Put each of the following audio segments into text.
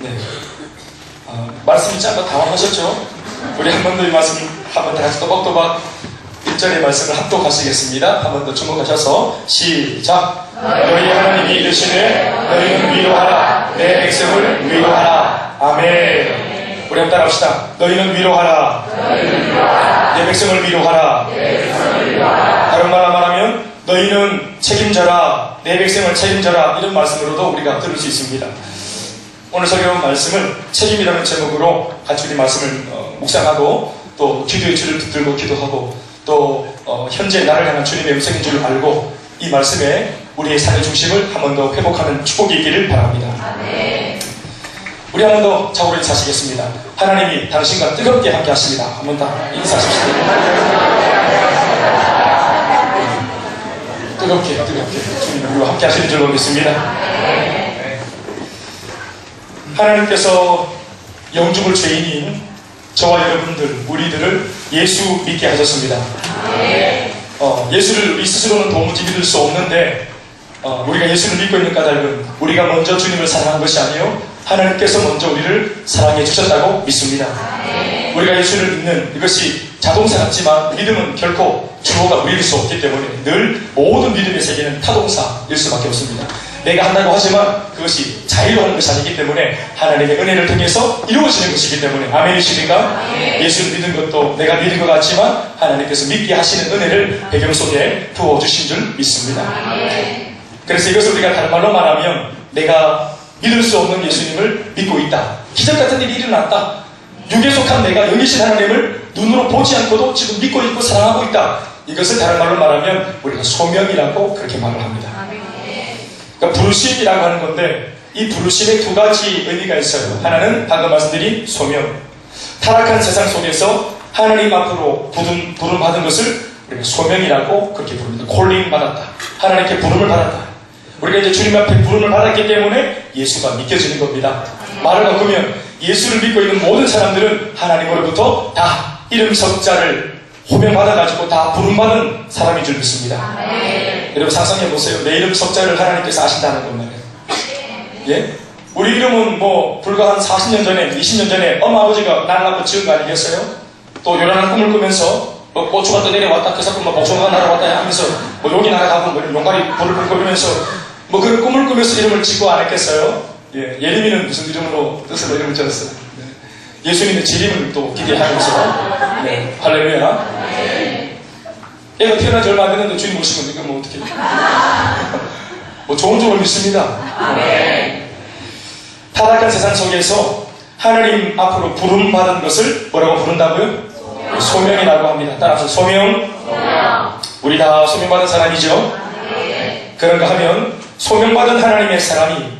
네. 말씀이 짧아 당황하셨죠? 우리 한 번 더 이 말씀 한 번 다 같이 또박또박 1절의 말씀을 합독하시겠습니다. 한 번 더 주목하셔서 시작. 너희 하나님이 이르시되 너희는 위로하라 내 백성을 위로하라. 아멘. 우리 한번 따라합시다. 너희는 위로하라 내 백성을 위로하라. 다른 말 말하면 너희는 책임져라 내 백성을 책임져라. 이런 말씀으로도 우리가 들을 수 있습니다. 오늘 설교한 말씀을 책임이라는 제목으로 같이 우리 말씀을 묵상하고 또 기도의 줄을 붙들고 기도하고 또 현재 나를 향한 주님의 음성인 줄 알고 이 말씀에 우리의 삶의 중심을 한 번 더 회복하는 축복이 있기를 바랍니다. 아멘. 우리 한 번 더 자고로 인사하시겠습니다. 하나님이 당신과 뜨겁게 함께 하십니다. 한 번 더 인사하십시오. 뜨겁게 주님 우리와 함께 하시는 줄 믿습니다. 하나님께서 영죽을 죄인인 저와 여러분들, 우리들을 예수 믿게 하셨습니다. 예수를 우리 스스로는 도무지 믿을 수 없는데 우리가 예수를 믿고 있는 까닭은 우리가 먼저 주님을 사랑한 것이 아니요 하나님께서 먼저 우리를 사랑해 주셨다고 믿습니다. 우리가 예수를 믿는 이것이 자동사 같지만 믿음은 결코 주어가 우리일 수 없기 때문에 늘 모든 믿음의 세계는 타동사일 수밖에 없습니다. 내가 한다고 하지만 그것이 자의로 하는 것이 아니기 때문에 하나님의 은혜를 통해서 이루어지는 것이기 때문에 아멘이십니까? 예수를 믿는 것도 내가 믿은 것 같지만 하나님께서 믿게 하시는 은혜를 배경 속에 부어주신 줄 믿습니다. 그래서 이것을 우리가 다른 말로 말하면 내가 믿을 수 없는 예수님을 믿고 있다. 기적 같은 일이 일어났다. 육에 속한 내가 영이신 하나님을 눈으로 보지 않고도 지금 믿고 있고 사랑하고 있다. 이것을 다른 말로 말하면 우리가 소명이라고 그렇게 말을 합니다. 그러니까 부르심이라고 하는 건데 이 부르심에 두 가지 의미가 있어요. 하나는 방금 말씀드린 소명. 타락한 세상 속에서 하나님 앞으로 부름 받은 것을 우리가 소명이라고 그렇게 부릅니다. 콜링 받았다. 하나님께 부름을 받았다. 우리가 이제 주님 앞에 부름을 받았기 때문에 예수가 믿겨지는 겁니다. 말을 바꾸면 예수를 믿고 있는 모든 사람들은 하나님으로부터 다 이름 석자를 호명받아가지고 다 부름받은 사람인 줄 믿습니다. 여러분 상상해보세요. 내 이름 석자를 하나님께서 아신다는 것 말이에요. 예? 우리 이름은 뭐 불과 한 40년 전에 20년 전에 엄마 아버지가 나를 낳고 지은 거 아니겠어요? 또 요란한 꿈을 꾸면서 뭐 고추가 또 내려왔다 그 사건 뭐 복숭아가 날아왔다 하면서 뭐 용이 날아가고 뭐 용가리 불을 꾸면서 뭐 그런 꿈을 꾸면서 이름을 짓고 안 했겠어요? 예, 예림이는 무슨 이름으로 뜻으로 이름을 지었어요? 네. 예수님의 재림을 또 기대하면서 네. 할렐루야. 애가 태어나지 얼마 안 됐는데 주님 오시면 이거 뭐 어떻게 뭐 좋은 쪽을 믿습니다. 타락한 세상 속에서 하나님 앞으로 부름받은 것을 뭐라고 부른다고요? 소명이라고 합니다. 따라서 소명. 우리 다 소명받은 사람이죠. 그런가 하면 소명받은 하나님의 사람이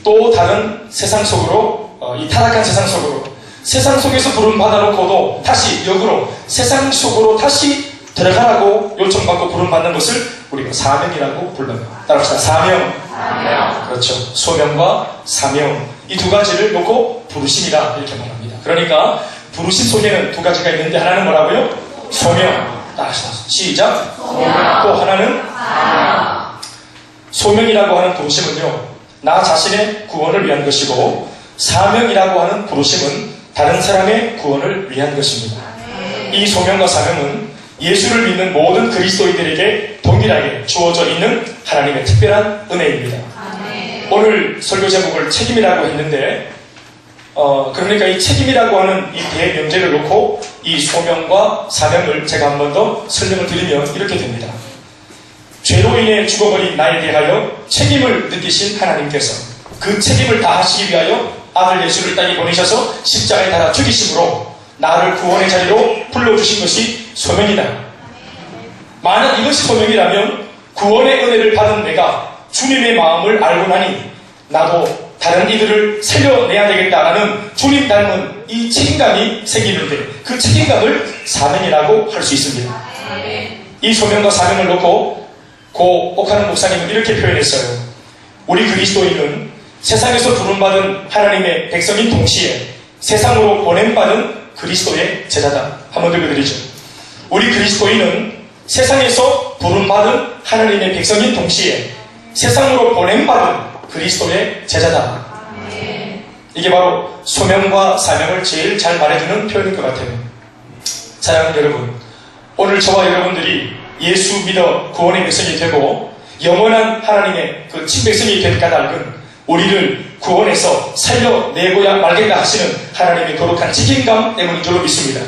또 다른 세상 속으로 이 타락한 세상 속으로 세상 속에서 부름받아놓고도 다시 역으로 세상 속으로 다시 들어가라고 요청받고 부름받는 것을 우리가 사명이라고 불러요. 따라합시다. 사명. 그렇죠. 소명과 사명 이 두 가지를 놓고 부르심이다 이렇게 말합니다. 그러니까 부르심 속에는 두 가지가 있는데 하나는 뭐라고요? 소명. 따라합시다. 시작. 소명. 또 하나는 사명. 소명이라고 하는 부르심은요 나 자신의 구원을 위한 것이고 사명이라고 하는 부르심은 다른 사람의 구원을 위한 것입니다. 이 소명과 사명은 예수를 믿는 모든 그리스도인들에게 동일하게 주어져 있는 하나님의 특별한 은혜입니다. 오늘 설교 제목을 책임이라고 했는데 그러니까 이 책임이라고 하는 이 대명제를 놓고 이 소명과 사명을 제가 한 번 더 설명을 드리면 이렇게 됩니다. 죄로 인해 죽어버린 나에 대하여 책임을 느끼신 하나님께서 그 책임을 다하시기 위하여 아들 예수를 땅에 보내셔서 십자가에 달아 죽이심으로 나를 구원의 자리로 불러주신 것이 소명이다. 만약 이것이 소명이라면 구원의 은혜를 받은 내가 주님의 마음을 알고 나니 나도 다른 이들을 살려내야 되겠다라는 주님 닮은 이 책임감이 생기는데 그 책임감을 사명이라고 할 수 있습니다. 이 소명과 사명을 놓고 고 옥하는 목사님은 이렇게 표현했어요. 우리 그리스도인은 세상에서 부름받은 하나님의 백성인 동시에 세상으로 보냄받은 그리스도의 제자다. 한번 더 읽어드리죠. 우리 그리스도인은 세상에서 부름받은 하나님의 백성인 동시에 세상으로 보냄받은 그리스도의 제자다. 이게 바로 소명과 사명을 제일 잘 말해주는 표현인 것 같아요. 사랑하는 여러분, 오늘 저와 여러분들이 예수 믿어 구원의 백성이 되고 영원한 하나님의 그 친백성이 된 까닭은 우리를 구원해서 살려내고야 말겠다 하시는 하나님의 거룩한 책임감 때문인 줄로 믿습니다.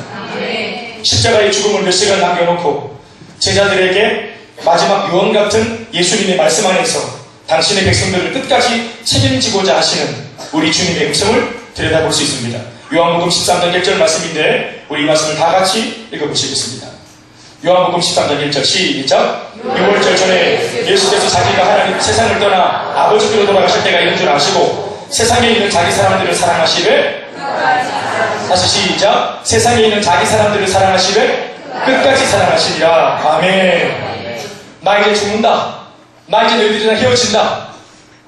십자가의 죽음을 몇 시간 남겨놓고 제자들에게 마지막 유언 같은 예수님의 말씀 안에서 당신의 백성들을 끝까지 책임지고자 하시는 우리 주님의 음성을 들여다볼 수 있습니다. 요한복음 13장 1절 말씀인데 우리 이 말씀을 다 같이 읽어보시겠습니다. 요한복음 13장 1절 시작. 6월절 전에 예수께서 자기가 하나님 세상을 떠나 아버지께로 돌아가실 때가 이런 줄 아시고 세상에 있는 자기 사람들을 사랑하시되, 다시 시작. 세상에 있는 자기 사람들을 사랑하시되 끝까지 사랑하시리라. 아멘. 나 이제 죽는다. 나 이제 너희들이랑 헤어진다.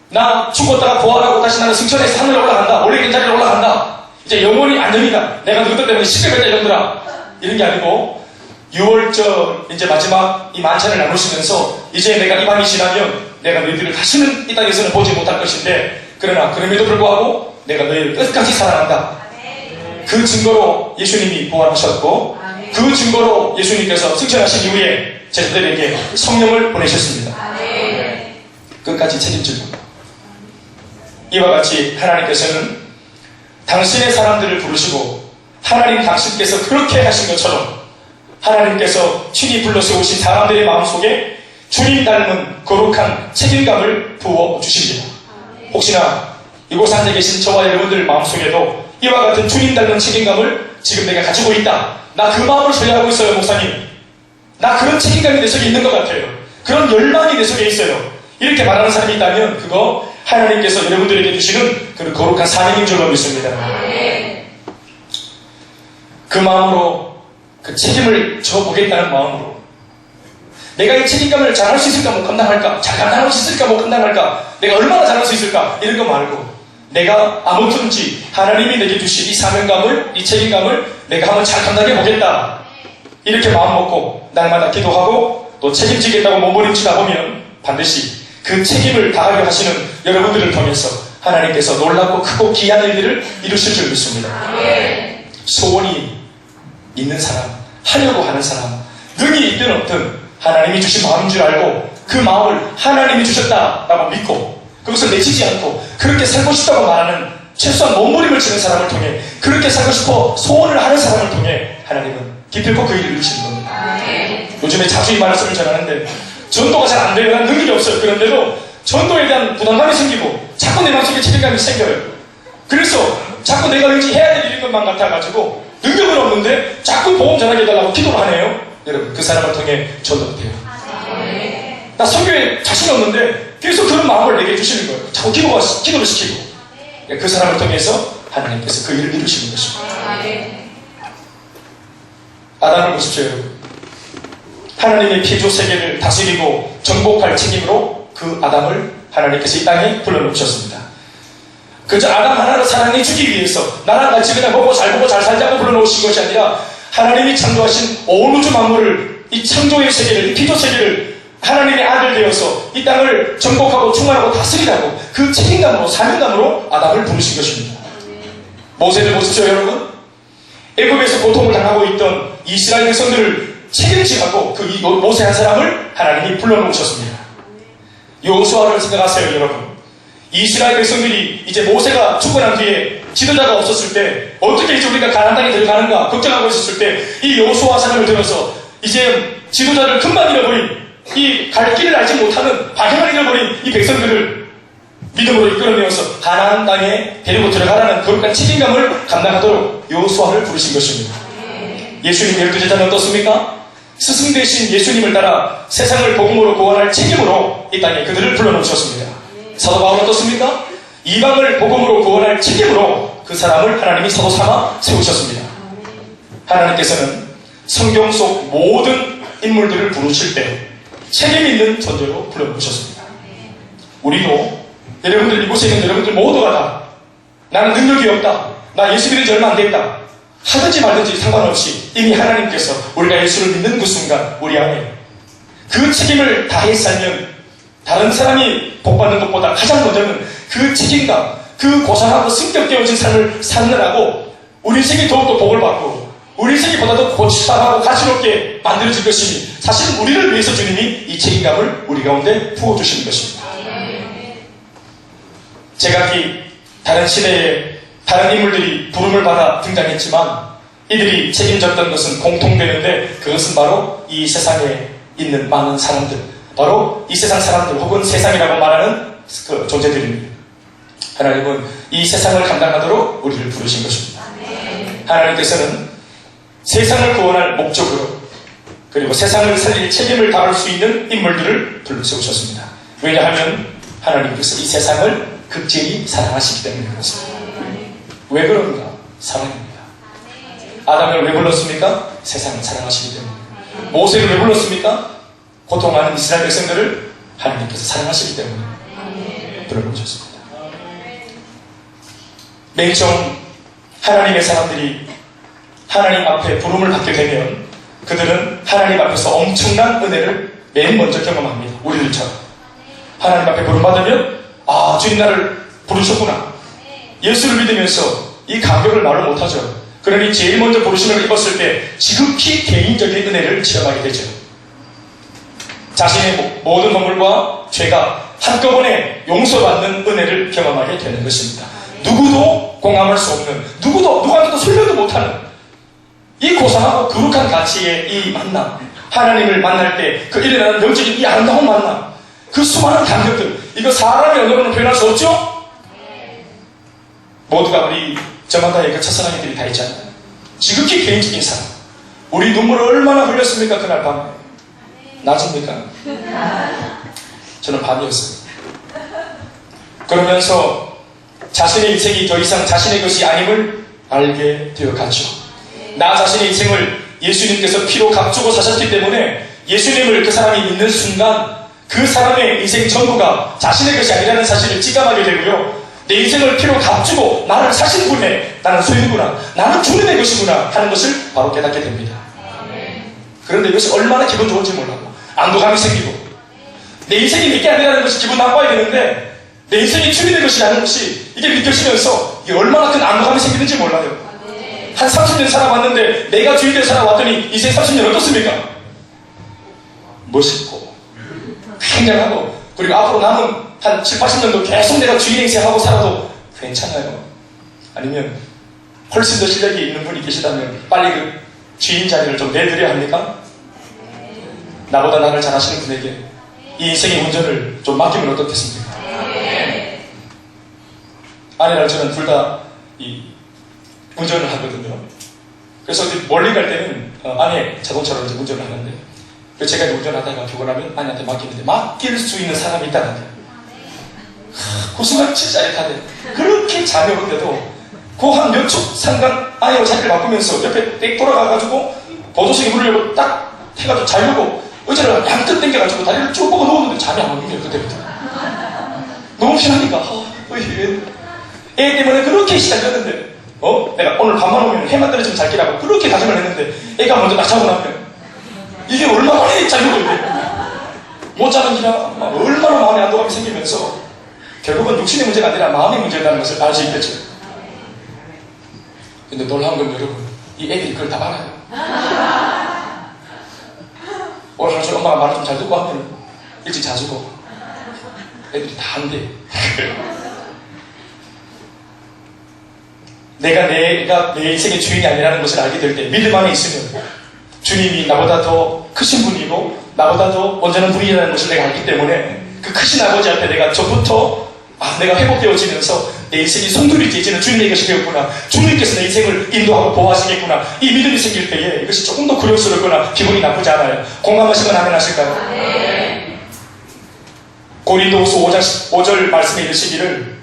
나 죽었다가 부활하고 다시 나는 승천해서 하늘에 올라간다. 원래 있는 자리로 올라간다. 이제 영원히 안녕이다. 내가 너희들 때문에 시끄럽다 이런들아. 이런 게 아니고 6월절 이제 마지막 이 만찬을 나누시면서 이제 내가 이 밤이 지나면 내가 너희들을 다시는 이 땅에서는 보지 못할 것인데, 그러나 그럼에도 불구하고 내가 너희를 끝까지 사랑한다. 그 증거로 예수님이 부활하셨고 그 증거로 예수님께서 승천하신 이후에 제자들에게 성령을 보내셨습니다. 끝까지 책임질 겁니다. 이와 같이 하나님께서는 당신의 사람들을 부르시고 하나님 당신께서 그렇게 하신 것처럼 하나님께서 친히 불러 세우신 사람들의 마음속에 주님 닮은 거룩한 책임감을 부어주십니다. 혹시나 이곳 앉아 계신 저와 여러분들 마음속에도 이와 같은 주님 닮은 책임감을 지금 내가 가지고 있다. 나 그 마음을 소유하고 있어요, 목사님. 나 그런 책임감이 내 속에 있는 것 같아요. 그런 열망이 내 속에 있어요. 이렇게 말하는 사람이 있다면 그거 하나님께서 여러분들에게 주시는 그 거룩한 사명인 줄로 믿습니다. 그 마음으로 그 책임을 져보겠다는 마음으로 내가 이 책임감을 잘할 수 있을까 못 감당할까, 잘 감당할 수 있을까 못 감당할까, 내가 얼마나 잘할 수 있을까, 이런 거 말고 내가 아무튼지 하나님이 내게 주신 이 사명감을, 이 책임감을 내가 한번 잘 감당해 보겠다, 이렇게 마음 먹고 날마다 기도하고 또 책임지겠다고 몸부림치다 보면 반드시 그 책임을 다하게 하시는 여러분들을 통해서 하나님께서 놀랍고 크고 귀한 일들을 이루실 줄 믿습니다. 소원이 있는 사람, 하려고 하는 사람, 능이 있든 없든 하나님이 주신 마음인 줄 알고 그 마음을 하나님이 주셨다라고 믿고 그것을 내치지 않고 그렇게 살고 싶다고 말하는 최소한 몸부림을 치는 사람을 통해, 그렇게 살고 싶어 소원을 하는 사람을 통해 하나님은 기필코 그 일을 이루시는 겁니다. 요즘에 자주 이 말씀을 전하는데 전도가 잘 안 돼요. 난 능력이 없어요. 그런데도 전도에 대한 부담감이 생기고 자꾸 내 마음속에 책임감이 생겨요. 그래서 자꾸 내가 왠지 해야 될 일인 것만 같아가지고 능력은 없는데 자꾸 복음 전하게 해달라고 기도를 하네요. 여러분, 그 사람을 통해 전도가 돼요. 나 선교에 자신 없는데 계속 그런 마음을 내게 주시는 거예요. 자꾸 기도를 시키고 그 사람을 통해서 하나님께서 그 일을 이루시는 것입니다. 아담을 보십시오, 여러분. 하나님의 피조 세계를 다스리고 정복할 책임으로 그 아담을 하나님께서 이 땅에 불러놓으셨습니다. 그저 아담 하나를 사랑해 주기 위해서 나랑 같이 그냥 먹고 잘 살자고 불러놓으신 것이 아니라 하나님이 창조하신 온 우주 만물을, 이 창조의 세계를, 이 피조 세계를 하나님의 아들 되어서 이 땅을 정복하고 충만하고 다스리라고 그 책임감으로, 사명감으로 아담을 부르신 것입니다. 모세를 보십시오, 여러분. 애굽에서 고통을 당하고 있던 이스라엘 백성들을 책임지고 그 모세 한 사람을 하나님이 불러놓으셨습니다. 여호수아를 생각하세요, 여러분. 이스라엘 백성들이 이제 모세가 죽고 난 뒤에 지도자가 없었을 때 어떻게 이제 우리가 가나안 땅에 들어가는가 걱정하고 있었을 때 이 여호수아 사람을 들어서 이제 지도자를 금방 잃어버린, 이 갈 길을 알지 못하는, 방향을 잃어버린 이 백성들을 믿음으로 이끌어내어서 가나안 땅에 데리고 들어가라는 거룩한 책임감을 감당하도록 여호수아를 부르신 것입니다. 예수님 12제자는 어떻습니까? 스승 되신 예수님을 따라 세상을 복음으로 구원할 책임으로 이 땅에 그들을 불러놓으셨습니다. 사도 바울은 어떻습니까? 이방을 복음으로 구원할 책임으로 그 사람을 하나님이 사도 삼아 세우셨습니다. 하나님께서는 성경 속 모든 인물들을 부르실 때 책임 있는 존재로 불러놓으셨습니다. 우리도 여러분들, 이곳에 있는 여러분들 모두가 다 나는 능력이 없다, 나 예수 믿은 지 얼마 안 됐다 하든지 말든지 상관없이 이미 하나님께서 우리가 예수를 믿는 그 순간 우리 안에 그 책임을 다해 살면 다른 사람이 복받는 것보다 가장 먼저는 그 책임감, 그 고상하고 성격되어진 삶을 사느라고 우리 인생이 더욱더 복을 받고 우리 인생이 보다도 고치상하고 가치롭게 만들어질 것이니 사실은 우리를 위해서 주님이 이 책임감을 우리 가운데 부어주시는 것입니다. 제각기 다른 시대에 다른 인물들이 부름을 받아 등장했지만 이들이 책임졌던 것은 공통되는데 그것은 바로 이 세상에 있는 많은 사람들, 바로 이 세상 사람들 혹은 세상이라고 말하는 그 존재들입니다. 하나님은 이 세상을 감당하도록 우리를 부르신 것입니다. 하나님께서는 세상을 구원할 목적으로 그리고 세상을 살릴 책임을 다할 수 있는 인물들을 불러세우셨습니다. 왜냐하면 하나님께서 이 세상을 극진히 사랑하시기 때문에 그렇습니다. 왜 그런가? 사랑입니다. 아담을 왜 불렀습니까? 세상을 사랑하시기 때문에. 모세를 왜 불렀습니까? 고통하는 이스라엘 백성들을 하나님께서 사랑하시기 때문에 불러보셨습니다. 맨 처음 하나님의 사람들이 하나님 앞에 부름을 받게 되면 그들은 하나님 앞에서 엄청난 은혜를 맨 먼저 경험합니다. 우리들처럼. 하나님 앞에 부름받으면 주님 나를 부르셨구나. 예수를 믿으면서 이 감격을 말을 못하죠. 그러니 제일 먼저 부르심을 입었을 때 지극히 개인적인 은혜를 체험하게 되죠. 자신의 모든 허물과 죄가 한꺼번에 용서받는 은혜를 경험하게 되는 것입니다. 누구도 공감할 수 없는, 누구한테도 설명도 못하는 이 고상하고 거룩한 가치의 이 만남, 하나님을 만날 때 그 일어나는 영적인 이 아름다운 만남, 그 수많은 감격들, 이거 사람의 언어로는 표현할 수 없죠? 모두가 우리 저마다의 그 첫사랑이들이 다 있잖아요. 지극히 개인적인 사랑. 우리 눈물을 얼마나 흘렸습니까? 그날 밤에. 낮입니까? 저는 밤이었어요. 그러면서 자신의 인생이 더 이상 자신의 것이 아님을 알게 되어갔죠. 나 자신의 인생을 예수님께서 피로 값주고 사셨기 때문에 예수님을 그 사람이 믿는 순간 그 사람의 인생 전부가 자신의 것이 아니라는 사실을 직감하게 되고요. 내 인생을 피로 값주고 나를 사신 분의 나는 소유구나, 나는 주님의 것이구나 하는 것을 바로 깨닫게 됩니다. 그런데 이것이 얼마나 기분 좋은지 몰라요. 안도감이 생기고 내 인생이 내게 아니라는 것이 기분 나빠야 되는데 내 인생이 주님의 것이라는 것이 이게 느껴지면서 이게 얼마나 큰 안도감이 생기는지 몰라요. 한 30년 살아왔는데 내가 주인되어 살아왔더니 이제 30년 어떻습니까? 멋있고 굉장하고 그리고 앞으로 남은 한 7, 80년도 계속 내가 주인 행세하고 살아도 괜찮아요. 아니면 훨씬 더 실력이 있는 분이 계시다면 빨리 그 주인 자리를 좀 내드려야 합니까? 나보다 나를 잘하시는 분에게 이 인생의 운전을 좀 맡기면 어떻겠습니까? 아내랑 저는 둘 다 이 운전을 하거든요. 그래서 어디 멀리 갈 때는 아내 자동차로 이제 운전을 하는데 제가 이제 운전하다가 피곤하면 아내한테 맡기는데 맡길 수 있는 사람이 있다는 거예요. 그 순간 진짜 짜릿하대. 그렇게 잠이 오는데도 그 한 몇 초 상간 아내와 자리를 바꾸면서 옆에 땡 돌아가가지고 보조석에 문을 열고 딱 해가지고 자려고 의자를 양뜻 당겨가지고 다리를 쭉 뻗어 누웠는데 잠이 안 오는 거예요. 그때부터. 너무 피나니까 애 때문에 그렇게 시달렸는데 내가 오늘 밤만 오면 해만 떨어지면 잘 끼라고 그렇게 다짐을 했는데 애가 먼저 딱 자고 나면 이게 얼마나 짜릿해. 못 자는 기라 얼마나 마음에 안도감이 생기면서 결국은 육신의 문제가 아니라 마음의 문제라는 것을 알 수 있겠죠. 근데 놀라운 건 여러분, 이 애들이 그걸 다 알아요. 오늘 하루 엄마가 말을 좀 잘 듣고 하면 일찍 자주고 애들이 다 한대. 내가 내 인생의 주인이 아니라는 것을 알게 될 때 믿음 안에 있으면 주님이 나보다 더 크신 분이고 나보다 더 온전한 분이라는 것을 내가 알기 때문에 그 크신 아버지 앞에 내가 전부터 내가 회복되어지면서 내 인생이 송두리째지는 주님의 것이 되었구나, 주님께서 내 인생을 인도하고 보호하시겠구나, 이 믿음이 생길 때에 이것이 조금 더 굴욕스럽거나 기분이 나쁘지 않아요. 공감하시면 아멘 하실까요? 네. 고린도후서 5절 말씀에 이르시기를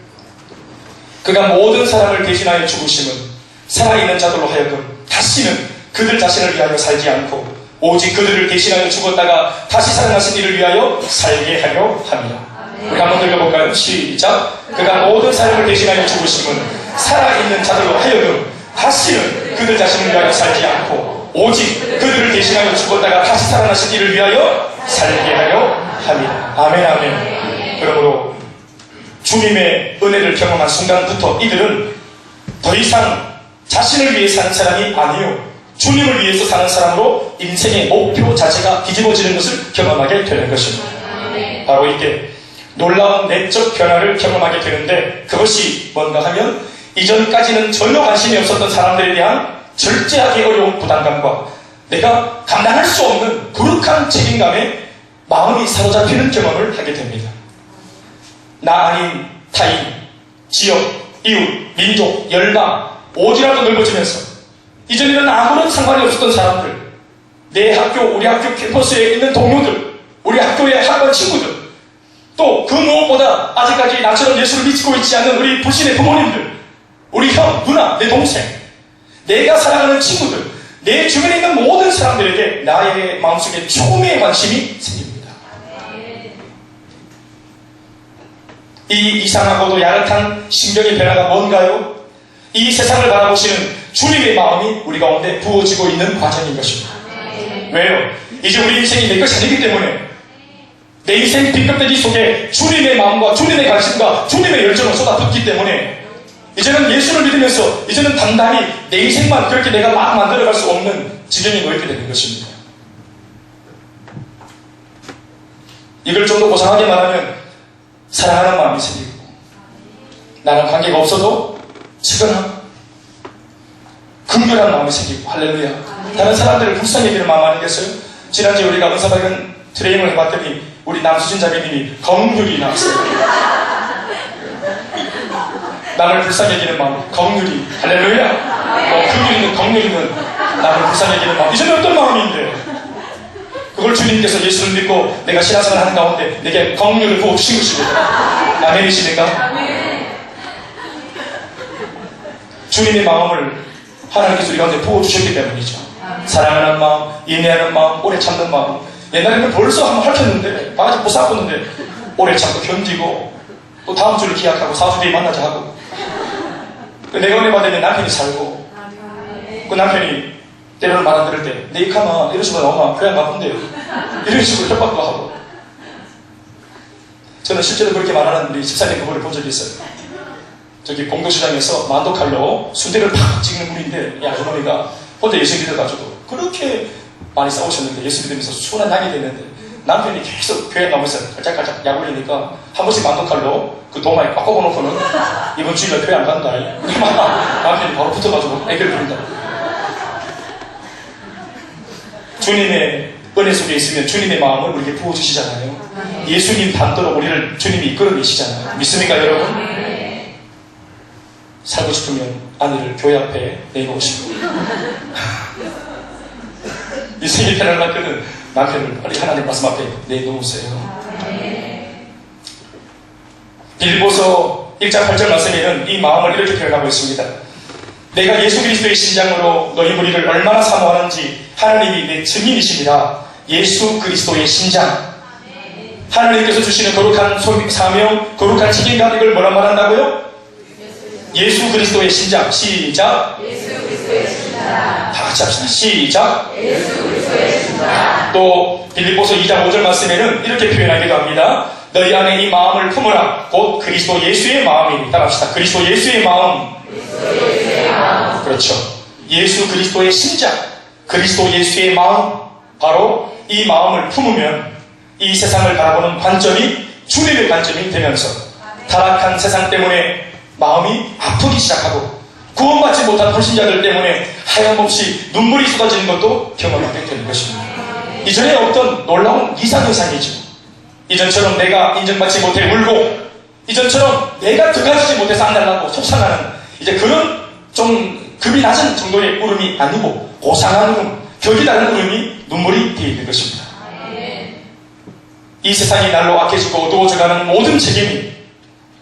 그가 모든 사람을 대신하여 죽으심은 살아있는 자들로 하여금 다시는 그들 자신을 위하여 살지 않고 오직 그들을 대신하여 죽었다가 다시 살아나신 이를 위하여 살게 하려 함이라. 우리 한번 읽어볼까요? 시작. 그가 모든 사람을 대신하여 죽으심은 살아있는 자들로 하여금 다시는 그들 자신을 위하여 살지 않고 오직 그들을 대신하여 죽었다가 다시 살아나신 이를 위하여 살게 하려 함이라. 아멘 아멘. 그러므로 주님의 은혜를 경험한 순간부터 이들은 더 이상 자신을 위해 사는 사람이 아니요 주님을 위해서 사는 사람으로 인생의 목표 자체가 뒤집어지는 것을 경험하게 되는 것입니다. 바로 이때 놀라운 내적 변화를 경험하게 되는데 그것이 뭔가 하면 이전까지는 전혀 관심이 없었던 사람들에 대한 절제하기 어려운 부담감과 내가 감당할 수 없는 거룩한 책임감에 마음이 사로잡히는 경험을 하게 됩니다. 나 아닌 타인, 지역, 이웃, 민족, 열방, 오지라도 넓어지면서 이전에는 아무런 상관이 없었던 사람들, 내 학교, 우리 학교 캠퍼스에 있는 동료들, 우리 학교의 학원 친구들, 또 그 무엇보다 아직까지 나처럼 예수를 믿고 있지 않는 우리 불신의 부모님들, 우리 형, 누나, 내 동생, 내가 사랑하는 친구들, 내 주변에 있는 모든 사람들에게 나의 마음속에 초미의 관심이 생깁니다. 이 이상하고도 야릇한 심경의 변화가 뭔가요? 이 세상을 바라보시는 주님의 마음이 우리 가운데 부어지고 있는 과정인 것입니다. 왜요? 이제 우리 인생이 내 것이 아니기 때문에 내 인생 빈껍데기 속에 주님의 마음과 주님의 관심과 주님의 열정을 쏟아붓기 때문에 이제는 예수를 믿으면서 이제는 단단히 내 인생만 그렇게 내가 막 만들어갈 수 없는 지경에 놓이게 되는 것입니다. 이걸 좀 더 고상하게 말하면 사랑하는 마음이 생기고 나는 관계가 없어도 측은하고 긍휼한 마음이 생기고 할렐루야. 다른 사람들을 불쌍히 여기는 마음 아니겠어요? 지난주에 우리가 은사박은 트레이닝을 해봤더니 우리 남수진 자매님이 긍휼이 나왔어요. 남을 불쌍히 여기는 마음, 긍휼이 할렐루야. 긍휼이는 긍휼이는 남을 불쌍히 여기는 마음. 이전에 어떤 마음인데 그걸 주님께서 예수를 믿고 내가 신앙생활 하는 가운데 내게 긍휼을 부어주신 것입니다. 아멘이십니까? 주님의 마음을 하나님께서 우리 가운데 부어주셨기 때문이죠. 사랑하는 마음, 인내하는 마음, 오래 참는 마음. 옛날에는 벌써 한번 핥혔는데 바가지 부쌌었는데 오래 참고 견디고 또 다음 주를 기약하고 4주 뒤에 만나자 하고 내가 은혜 받으면 남편이 살고 그 남편이 때로는 말 안 들을 때 내 이카마 이런 식으로 나오면 그냥 나쁜데 이런 식으로 협박도 하고 저는 실제로 그렇게 말하는 우리 집사님 그분을 본 적이 있어요. 저기 공동시장에서 만도칼로 순대를 팍 찍는 분인데 이 아주머니가 혼자 예수 믿어가지고 그렇게 많이 싸우셨는데 예수 믿으면서 순한 약이 됐는데 남편이 계속 교회 나오면서 깔짝깔짝 약 올리니까 한 번씩 만도칼로 그 도마에 꽉 꽂아놓고는 이번 주일날 교회 안 간다. 남편이 바로 붙어가지고 애교를 부른다. 주님의 은혜 속에 있으면 주님의 마음을 우리에게 부어주시잖아요. 예수님 담도록 우리를 주님이 이끌어내시잖아요. 믿습니까 여러분? 살고 싶으면 아내를 교회 앞에 내놓으시고 인생이 편안할 때는 남편을 빨리 하나님 말씀 앞에 내놓으세요. 빌립보서 1장 8절 말씀에는 이 마음을 이렇게 표현하고 있습니다. 내가 예수 그리스도의 신장으로 너희 무리를 얼마나 사모하는지 하나님이 내 증인이십니다. 예수 그리스도의 신장. 하나님께서 주시는 거룩한 사명, 거룩한 책임감, 이걸 뭐라 말한다고요? 예수 그리스도의 신장. 시작. 예수 그리스도의 신장. 다 같이 합시다. 시작. 예수 그리스도의 신장. 또 빌립보서 2장 5절 말씀에는 이렇게 표현하기도 합니다. 너희 안에 이 마음을 품으라. 곧 그리스도 예수의 마음이니. 따라합시다. 그리스도 예수의 마음. 그리스도 예수의 마음. 그렇죠. 예수 그리스도의 신장. 그리스도 예수의 마음. 바로 이 마음을 품으면 이 세상을 바라보는 관점이 주님의 관점이 되면서 타락한 세상 때문에 마음이 아프기 시작하고 구원받지 못한 불신자들 때문에 하염없이 눈물이 쏟아지는 것도 경험하게 되는 것입니다. 이전에 어떤 놀라운 이상현상이죠. 이전처럼 내가 인정받지 못해 울고 이전처럼 내가 들어가지 못해서 안달나고 속상하는 이제 그런 좀 급이 낮은 정도의 울음이 아니고 고상한 울음, 격이 다른 울음이 눈물이 되어 있는 것입니다. 이 세상이 날로 악해지고 어두워져가는 모든 책임이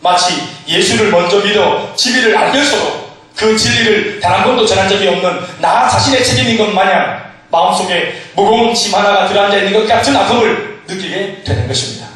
마치 예수를 먼저 믿어 진리를 알면서도 그 진리를 단 한 번도 전한 적이 없는 나 자신의 책임인 것 마냥 마음속에 무거운 짐 하나가 들어앉아 있는 것 같은 아픔을 느끼게 되는 것입니다.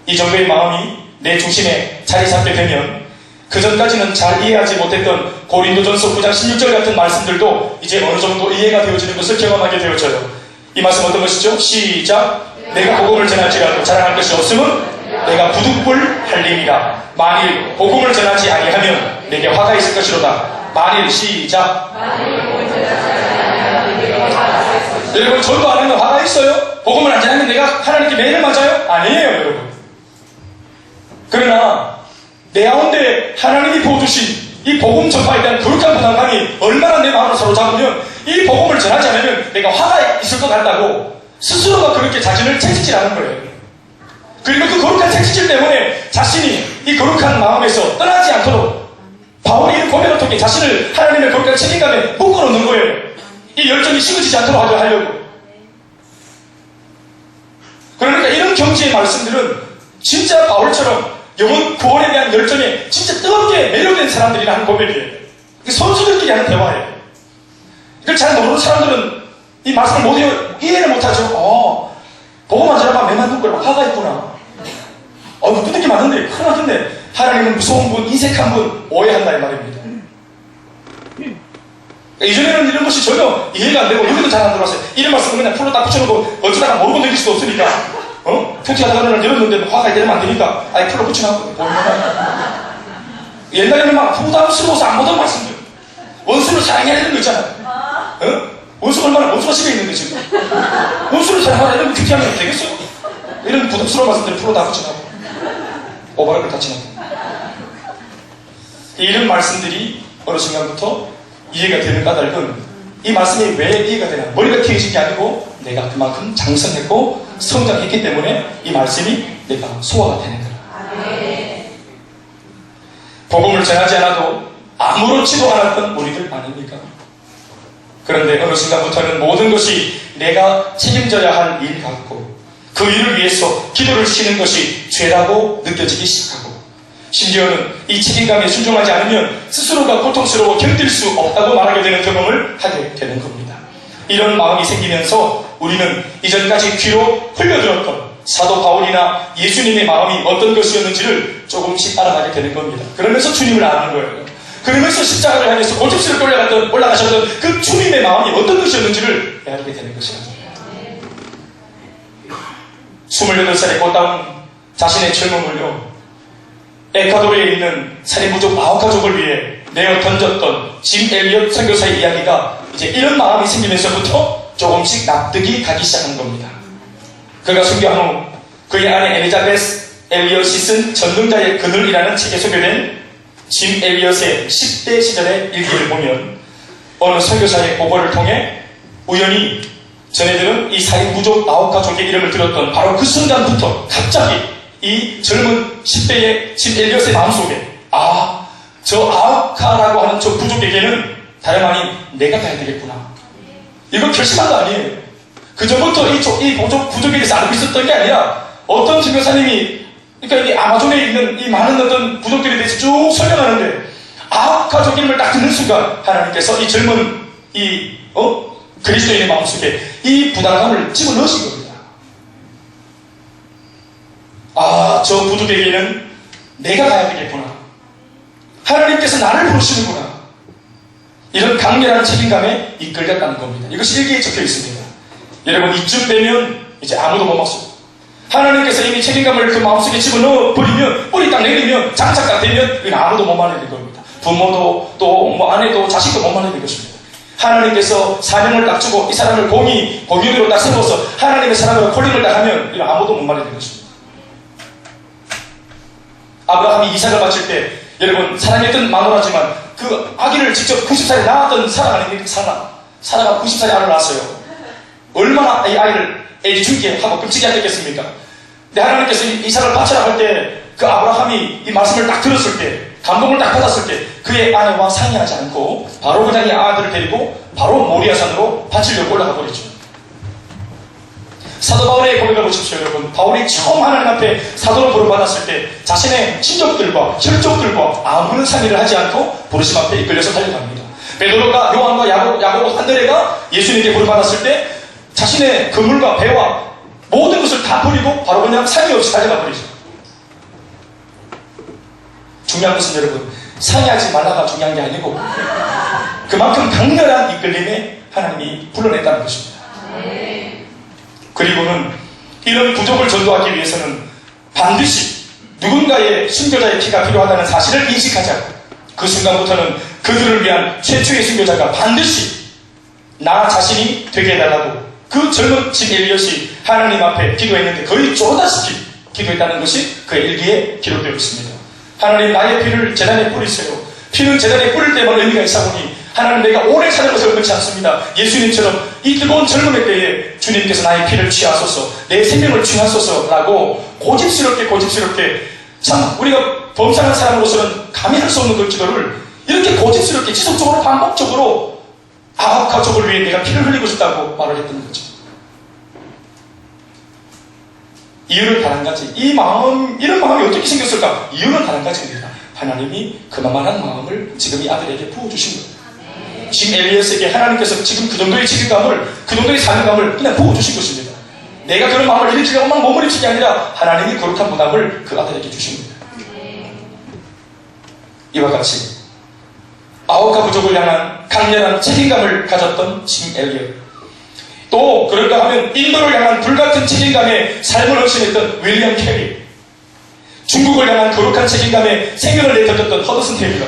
이 정도의 마음이 내 중심에 자리 잡게 되면 그전까지는 잘 이해하지 못했던 고린도전서 9장 16절 같은 말씀들도 이제 어느 정도 이해가 되어지는 것을 경험하게 되어져요. 이 말씀 어떤 것이죠? 시작. 내가 복음을 전할지라도 자랑할 것이 없음은 내가 부득불 할림이라. 만일 복음을 전하지 아니하면 내게 화가 있을 것이로다. 만일 시작. 여러분, 전도 안 하면 화가 있어요? 복음을 안 전하면 내가 하나님께 매일 맞아요? 아니에요, 여러분. 그러나 내 가운데 하나님이 부어주신 이 복음 전파에 대한 거룩한 부담감이 얼마나 내 마음을 사로잡으면 이 복음을 전하지 않으면 내가 화가 있을 것 같다고 스스로가 그렇게 자신을 채찍질하는 거예요. 그리고 그 거룩한 채찍질 때문에 자신이 이 거룩한 마음에서 떠나지 않도록 바울이 이 고백을 통해 자신을 하나님의 거룩한 책임감에 묶어놓는 거예요. 이 열정이 식어지지 않도록 하려고. 그러니까 이런 경지의 말씀들은 진짜 바울처럼 영혼 구원에 대한 열정에 진짜 뜨겁게 매료된 사람들이 하는 고백이에요. 선수들끼리 하는 대화예요. 이걸 잘 모르는 사람들은 이 말씀을 이해를 못하죠. 보고만 전하면 매만 눈꼴 화가 있구나. 그 느낌 맞는데 큰일 났는데 하나님은 무서운 분, 인색한 분 오해한다 이 말입니다. 이전에는 이런 것이 전혀 이해가 안 되고 여기도 잘 안 들어왔어요. 이런 말씀은 그냥 풀로 딱 붙여놓고 어쩌다가 모르고 느낄 수도 없으니까 툭튀하다가 는 열었는데 화가 이러면 안 되니까 아예 풀로 붙여놓고 옛날에는 막 부담스러워서 안 보던 말씀들. 원수를 사랑해야 되는 거 있잖아요. 원수가 얼마나 원수가 집에 있는데 지금 원수를 사랑하라 이런 거 툭튀하면 되겠어요? 이런 부담스러운 말씀들 풀로 다 붙여놓고 오바를 다 치놓고 이런 말씀들이 어느 순간부터 이해가 되는 까닭은 이 말씀이 왜 이해가 되냐, 머리가 튀어진 게 아니고 내가 그만큼 장성했고 성장했기 때문에 이 말씀이 내가 소화가 되는 거야. 복음을 전하지 않아도 아무렇지도 않았던 우리들 아닙니까? 그런데 어느 순간부터는 모든 것이 내가 책임져야 할 일 같고 그 일을 위해서 기도를 치는 것이 죄라고 느껴지기 시작하고 심지어는 이 책임감에 순종하지 않으면 스스로가 고통스러워 견딜 수 없다고 말하게 되는 경험을 하게 되는 겁니다. 이런 마음이 생기면서 우리는 이전까지 귀로 흘려들었던 사도 바울이나 예수님의 마음이 어떤 것이었는지를 조금씩 알아가게 되는 겁니다. 그러면서 주님을 아는 거예요. 그러면서 십자가를 향해서 고집스럽게 올라가셨던 그 주님의 마음이 어떤 것이었는지를 알게 되는 것입니다. 28살의 꽃다운 자신의 젊음을요, 에콰도르에 있는 살인부족 아홉가족을 위해 내어 던졌던 짐 엘리엇 선교사의 이야기가 이제 이런 마음이 생기면서부터 조금씩 납득이 가기 시작한 겁니다. 그가 순교한 후 그의 아내 엘리자베스 엘리엇이 쓴 전능자의 그늘이라는 책에 소개된 짐 엘리엇의 10대 시절의 일기를 보면 어느 선교사의 오보를 통해 우연히 전애들은 이 살인부족 아홉가족의 이름을 들었던 바로 그 순간부터 갑자기 이 젊은 10대의 짐 엘리엇의 마음속에 저 아홉카라고 하는 저 부족에게는 다름 아닌 내가 가야 되겠구나. 이거 결심한 거 아니에요. 그전부터 이 부족에 대해서 알고 있었던 게 아니라 어떤 선교사님이 그러니까 이 아마존에 있는 이 많은 어떤 부족들에 대해서 쭉 설명하는데 아홉가족 이름을 딱 듣는 순간 하나님께서 이 젊은 그리스도인의 마음속에 이 부담감을 집어넣으신 겁니다. 저 부족에게는 내가 가야 되겠구나. 하나님께서 나를 부르시는구나. 이런 강렬한 책임감에 이끌렸다는 겁니다. 이것이 일기에 적혀 있습니다. 여러분, 이쯤 되면 이제 아무도 못 막습니다. 하나님께서 이미 책임감을 그 마음속에 집어넣어 버리면, 뿌리 딱 내리면, 장착 딱 되면 이건 아무도 못 만나는 겁니다. 부모도 또 아내도 자식도 못 만나는 것입니다. 하나님께서 사명을 딱 주고 이 사람을 공의로 딱 세워서 하나님의 사람으로 콜링을 딱 하면 이건 아무도 못 만나는 것입니다. 아브라함이 이삭을 바칠 때 여러분, 사랑했던 마누라지만 그 아기를 직접 90살에 낳았던 사라가 아닙니까? 사라가 90살에 아를 낳았어요. 얼마나 이 아이를 애지중지에 하고 끔찍이 하겠습니까? 근데 하나님께서 이삭을 바치라 할 때 그 아브라함이 이 말씀을 딱 들었을 때, 감동을 딱 받았을 때 그의 아내와 상의하지 않고 바로 그냥 이 아들을 데리고 바로 모리아산으로 바치려고 올라가 버리죠. 사도 바울의 고백을 보십시오, 여러분. 바울이 처음 하나님 앞에 사도로 부름받았을 때 자신의 친족들과 혈족들과 아무런 상의를 하지 않고 부르심 앞에 이끌려서 달려갑니다. 베드로가 요한과 야고보 안드레가 예수님께 부름받았을 때 자신의 그물과 배와 모든 것을 다 버리고 바로 그냥 상의 없이 달려가 버리죠. 중요한 것은 여러분, 상의하지 말라가 중요한 게 아니고 그만큼 강렬한 이끌림에 하나님이 불러냈다는 것입니다. 그리고는 이런 부족을 전도하기 위해서는 반드시 누군가의 순교자의 피가 필요하다는 사실을 인식하자. 그 순간부터는 그들을 위한 최초의 순교자가 반드시 나 자신이 되게 해달라고 그 젊은 집 엘리엇이 하나님 앞에 기도했는데 거의 쪼다시피 기도했다는 것이 그의 일기에 기록되어 있습니다. 하나님 나의 피를 제단에 뿌리세요. 피는 제단에 뿌릴 때만 의미가 있사오니 하나님 내가 오래 사는 것을 원치 않습니다. 예수님처럼 이 뜨거운 젊음의 때에 주님께서 나의 피를 취하소서 내 생명을 취하소서라고 고집스럽게 참 우리가 범상한 사람으로서는 감히 할 수 없는 그 기도를 이렇게 고집스럽게 지속적으로 반복적으로 아합 가족을 위해 내가 피를 흘리고 싶다고 말을 했던 거죠. 이유는 단 한 가지. 이런 마음이 어떻게 생겼을까? 이유는 단 한 가지입니다. 하나님이 그만한 마음을 지금 이 아들에게 부어주신 거예요. 지금 엘리엇에게 하나님께서 지금 그 정도의 책임감을, 그 정도의 사명감을 그냥 부어주신 것입니다. 내가 그런 마음을 일으키려고 막 몸부림치는 게 아니라 하나님이 거룩한 부담을 그 아들에게 주신 겁니다. 이와 같이 아홉 부족을 향한 강렬한 책임감을 가졌던 지금 엘리엇, 또 그런가 하면 인도를 향한 불같은 책임감에 삶을 헌신했던 윌리엄 캐리, 중국을 향한 거룩한 책임감에 생명을 내던졌던 허드슨 테일러,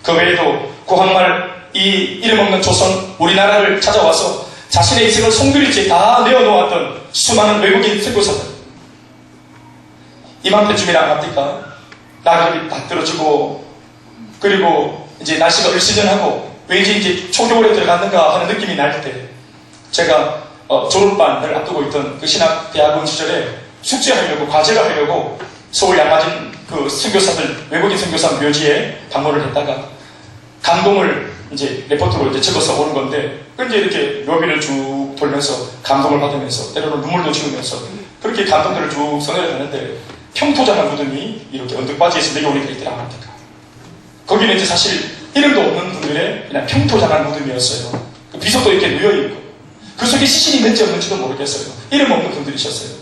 그 외에도 고한말 이 이름 없는 조선 우리나라를 찾아와서 자신의 인생을 송두리째 다 내어놓았던 수많은 외국인 선교사들, 이맘때쯤이라 안 합니까? 낙엽이 다 떨어지고 그리고 이제 날씨가 을씨년하고 왠지 이제 초겨울에 들어갔는가 하는 느낌이 날 때 제가 졸업반을 앞두고 있던 그 신학대학원 시절에 숙제하려고 과제를 하려고 서울 양마진 그 선교사들 외국인 선교사 묘지에 방문을 했다가 감동을 이제 레포트로 이제 적어서 오는 건데 이제 이렇게 묘비를 쭉 돌면서 감동을 받으면서 때로는 눈물도 지으면서 그렇게 감동들을 쭉 써내려가는데 평토장한 무덤이 이렇게 언덕바지에서 내려오는 게 있더라 합니까? 거기는 이제 사실 이름도 없는 분들의 그냥 평토장한 무덤이었어요. 그 비석도 이렇게 누여있고 그 속에 시신이 있는지 없는지도 모르겠어요. 이름 없는 분들이셨어요.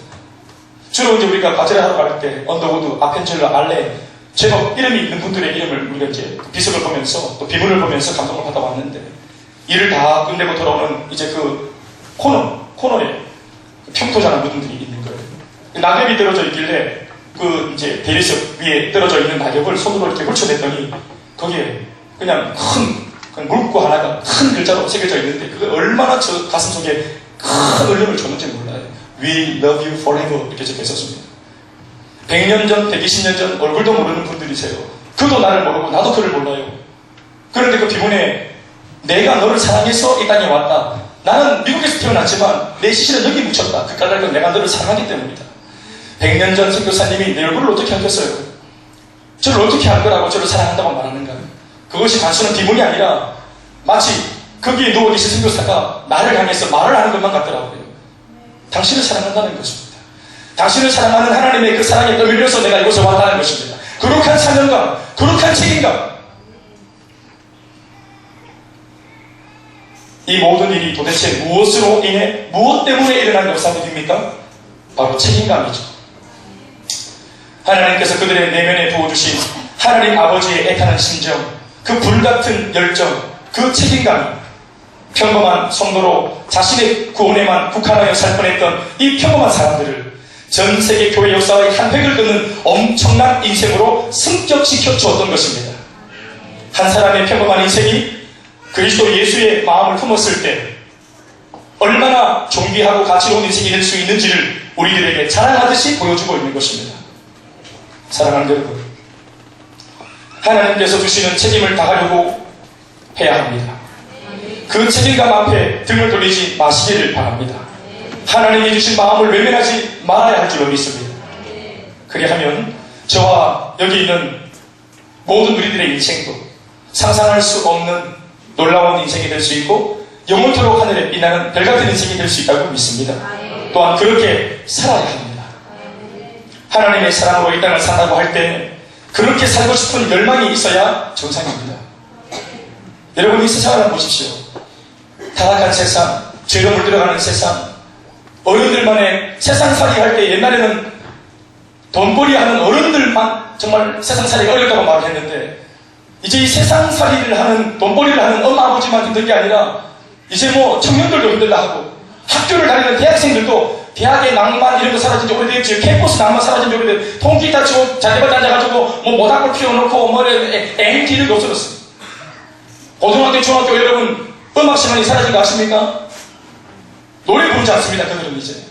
주로 이제 우리가 과제를 하러 갈 때 언더우드, 아펜젤러, 알레 제법 이름이 있는 분들의 이름을 우리가 이제 비석을 보면서 또 비문을 보면서 감동을 받아왔는데 일을 다 끝내고 돌아오는 이제 그 코너에 평토장한 무덤들이 있는 거예요. 낙엽이 떨어져 있길래 그 이제 대리석 위에 떨어져 있는 낙엽을 손으로 이렇게 훑어냈더니 거기에 그냥 큰 물고 하나가 큰 글자로 새겨져 있는데 그게 얼마나 저 가슴 속에 큰 울림을 줬는지 몰라요. We love you forever 이렇게 적혀 있었습니다. 100년 전, 120년 전 얼굴도 모르는 분들이세요. 그도 나를 모르고 나도 그를 몰라요. 그런데 그 비문에 내가 너를 사랑해서 이 땅에 왔다. 나는 미국에서 태어났지만 내 시신은 여기 묻혔다. 그 까닭은 내가 너를 사랑하기 때문이다. 100년 전 선교사님이 내 얼굴을 어떻게 알겠어요? 저를 어떻게 알 거라고 저를 사랑한다고 말하는가? 그것이 단순한 비문이 아니라 마치 거기에 누워계신 선교사가 나를 향해서 말을 하는 것만 같더라고요. 당신을 사랑한다는 것입니다. 당신을 사랑하는 하나님의 그 사랑에 떠밀려서 내가 이곳에 왔다는 것입니다. 거룩한 사명감, 거룩한 책임감. 이 모든 일이 도대체 무엇으로 인해, 무엇 때문에 일어난 역사들입니까? 바로 책임감이죠. 하나님께서 그들의 내면에 부어주신 하나님 아버지의 애타는 심정, 그 불같은 열정, 그 책임감, 평범한 성도로 자신의 구원에만 국한하여 살 뻔했던 이 평범한 사람들을 전 세계 교회 역사의 한 획을 긋는 엄청난 인생으로 승격시켜 주었던 것입니다. 한 사람의 평범한 인생이 그리스도 예수의 마음을 품었을 때 얼마나 존귀하고 가치로운 인생이 될 수 있는지를 우리들에게 자랑하듯이 보여주고 있는 것입니다. 사랑하는 여러분, 하나님께서 주시는 책임을 다하려고 해야 합니다. 그 책임감 앞에 등을 돌리지 마시기를 바랍니다. 하나님이 주신 마음을 외면하지 말아야 할 줄로 믿습니다. 그리하면 저와 여기 있는 모든 우리들의 인생도 상상할 수 없는 놀라운 인생이 될 수 있고 영원토록 하늘에 빛나는 별같은 인생이 될 수 있다고 믿습니다. 또한 그렇게 살아야 합니다. 하나님의 사랑으로 이 땅을 산다고 할 때 그렇게 살고 싶은 열망이 있어야 정상입니다. 여러분, 이 세상을 한번 보십시오. 타락한 세상, 죄로 물들어가는 세상, 어른들만의 세상살이 할 때 옛날에는 돈벌이 하는 어른들만 정말 세상살이가 어렵다고 말을 했는데 이제 이 세상살이를 하는, 돈벌이를 하는 엄마 아버지만 힘든 게 아니라 이제 뭐 청년들도 힘들다 하고 학교를 다니는 대학생들도 대학의 낭만 이런 거 사라진 지 오래됐지. 캠퍼스 낭만 사라진 지 오래됐지. 통기타 치고 자리밭 앉아가지고 뭐 모닥불 피워놓고 뭐 MT 이런 게 없어졌어. 고등학교, 중학교 여러분 음악 시간이 사라진 거 아십니까? 노래 부르지 않습니다. 그들은 이제.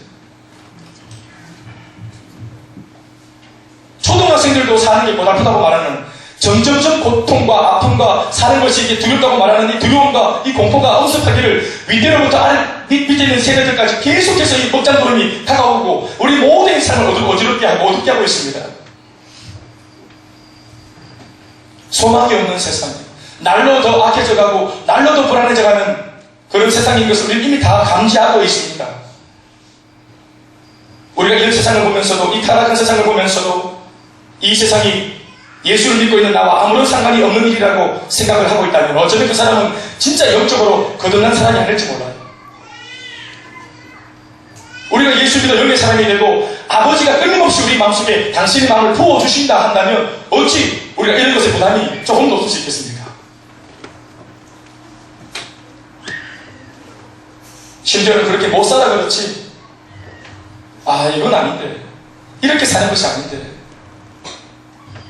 초등학생들도 사는 게 고달프다고 말하는 점점점 고통과 아픔과 사는 것이 이게 두렵다고 말하는 이 두려움과 이 공포가 엄습하기를 위대로부터 밑에 있는 세대들까지 계속해서 이 먹장구름이 다가오고 우리 모든 삶을 어지럽게 하고 어둡게 하고 있습니다. 소망이 없는 세상, 날로 더 악해져 가고 날로 더 불안해져 가는 그런 세상인 것을 우리는 이미 다 감지하고 있습니다. 우리가 이런 세상을 보면서도, 이 타락한 세상을 보면서도 이 세상이 예수를 믿고 있는 나와 아무런 상관이 없는 일이라고 생각을 하고 있다면 어쩌면 그 사람은 진짜 영적으로 거듭난 사람이 아닐지 몰라요. 우리가 예수 믿어 영의 사람이 되고 아버지가 끊임없이 우리 마음속에 당신의 마음을 부어주신다 한다면 어찌 우리가 이런 것에 부담이 조금도 없을 수 있겠습니까? 심지어는 그렇게 못 살아 그렇지, 아 이건 아닌데, 이렇게 사는 것이 아닌데,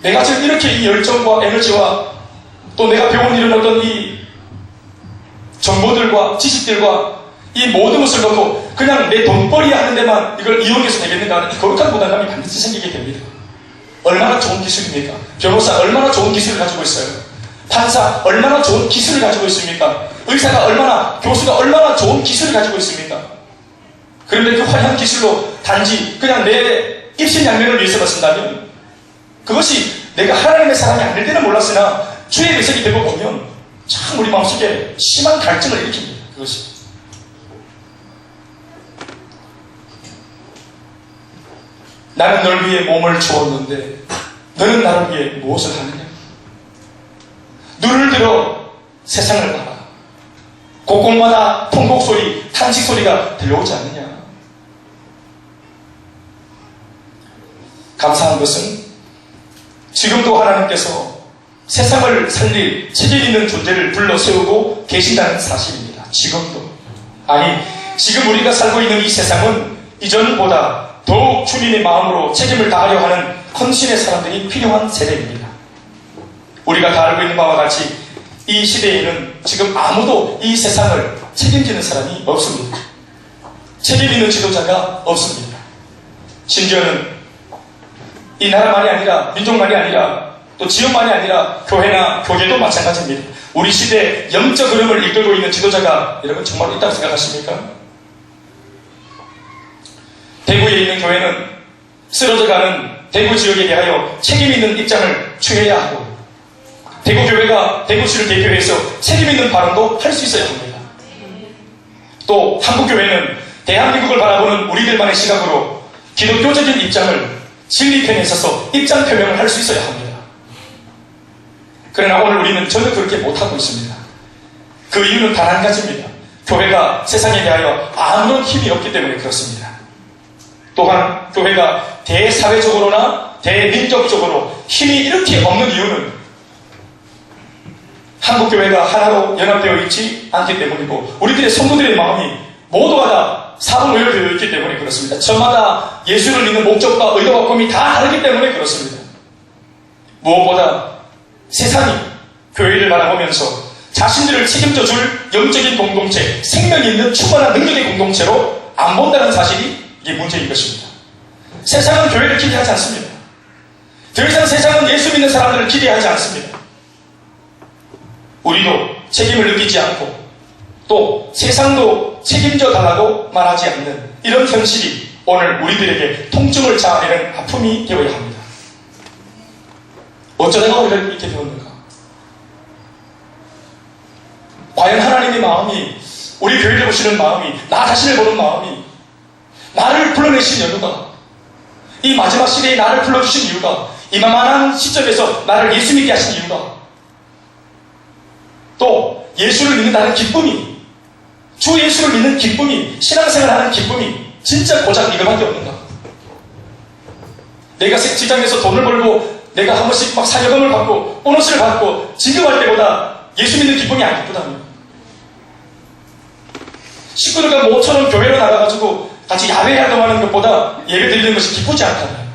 내가 지금 이렇게 이 열정과 에너지와 또 내가 배운 이런 어떤 이 정보들과 지식들과 이 모든 것을 놓고 그냥 내 돈벌이 하는 데만 이걸 이용해서 되겠는가 하는 이 거룩한 부담감이 반드시 생기게 됩니다. 얼마나 좋은 기술입니까? 변호사 얼마나 좋은 기술을 가지고 있어요? 판사 얼마나 좋은 기술을 가지고 있습니까? 의사가 얼마나, 교수가 얼마나 좋은 기술을 가지고 있습니까? 그런데 그 화려한 기술로 단지 그냥 내 입신양면을 위해서만 쓴다면 그것이 내가 하나님의 사람이 아닐 때는 몰랐으나 주의 백성이 되고 보면 참 우리 마음속에 심한 갈증을 일으킵니다. 그것이. 나는 널 위해 몸을 주었는데 너는 나를 위해 무엇을 하느냐? 눈을 들어 세상을 봐라. 곳곳마다 통곡소리, 탄식소리가 들려오지 않느냐? 감사한 것은 지금도 하나님께서 세상을 살릴 책임 있는 존재를 불러 세우고 계신다는 사실입니다. 지금도. 아니, 지금 우리가 살고 있는 이 세상은 이전보다 더욱 주님의 마음으로 책임을 다하려 하는 헌신의 사람들이 필요한 세대입니다. 우리가 다 알고 있는 바와 같이 이 시대에는 지금 아무도 이 세상을 책임지는 사람이 없습니다. 책임 있는 지도자가 없습니다. 심지어는 이 나라만이 아니라, 민족만이 아니라, 또 지역만이 아니라 교회나 교계도 마찬가지입니다. 우리 시대의 영적 흐름을 이끌고 있는 지도자가 여러분 정말 있다고 생각하십니까? 대구에 있는 교회는 쓰러져가는 대구 지역에 대하여 책임 있는 입장을 취해야 하고, 대구교회가 대구시를 대표해서 책임 있는 발언도 할 수 있어야 합니다. 또 한국교회는 대한민국을 바라보는 우리들만의 시각으로 기독교적인 입장을 진리편에 서서 입장 표명을 할 수 있어야 합니다. 그러나 오늘 우리는 전혀 그렇게 못하고 있습니다. 그 이유는 단 한 가지입니다. 교회가 세상에 대하여 아무런 힘이 없기 때문에 그렇습니다. 또한 교회가 대사회적으로나 대민족적으로 힘이 이렇게 없는 이유는 한국교회가 하나로 연합되어 있지 않기 때문이고 우리들의 성도들의 마음이 모두가 다 사분오열되어 있기 때문에 그렇습니다. 저마다 예수를 믿는 목적과 의도와 꿈이 다 다르기 때문에 그렇습니다. 무엇보다 세상이 교회를 바라보면서 자신들을 책임져 줄 영적인 공동체, 생명이 있는 충만한 능력의 공동체로 안 본다는 사실이 이게 문제인 것입니다. 세상은 교회를 기대하지 않습니다. 더 이상 세상은 예수 믿는 사람들을 기대하지 않습니다. 우리도 책임을 느끼지 않고 또 세상도 책임져 달라고 말하지 않는 이런 현실이 오늘 우리들에게 통증을 자아내는 아픔이 되어야 합니다. 어쩌다가 우리가 이렇게 되었는가? 과연 하나님의 마음이, 우리 교회를 보시는 마음이, 나 자신을 보는 마음이, 나를 불러내신 이유가, 이 마지막 시대에 나를 불러주신 이유가, 이만한 시점에서 나를 예수 믿게 하신 이유가, 또 예수를 믿는다는 기쁨이, 주 예수를 믿는 기쁨이, 신앙생활하는 기쁨이 진짜 고작 이거밖에 없는가? 내가 직장에서 돈을 벌고 내가 한 번씩 막 사여금을 받고 보너스를 받고 지급할 때보다 예수 믿는 기쁨이 안 기쁘다며. 식구들과 모처럼 교회로 나가가지고 같이 야외 활동하는 것보다 예배 드리는 것이 기쁘지 않다면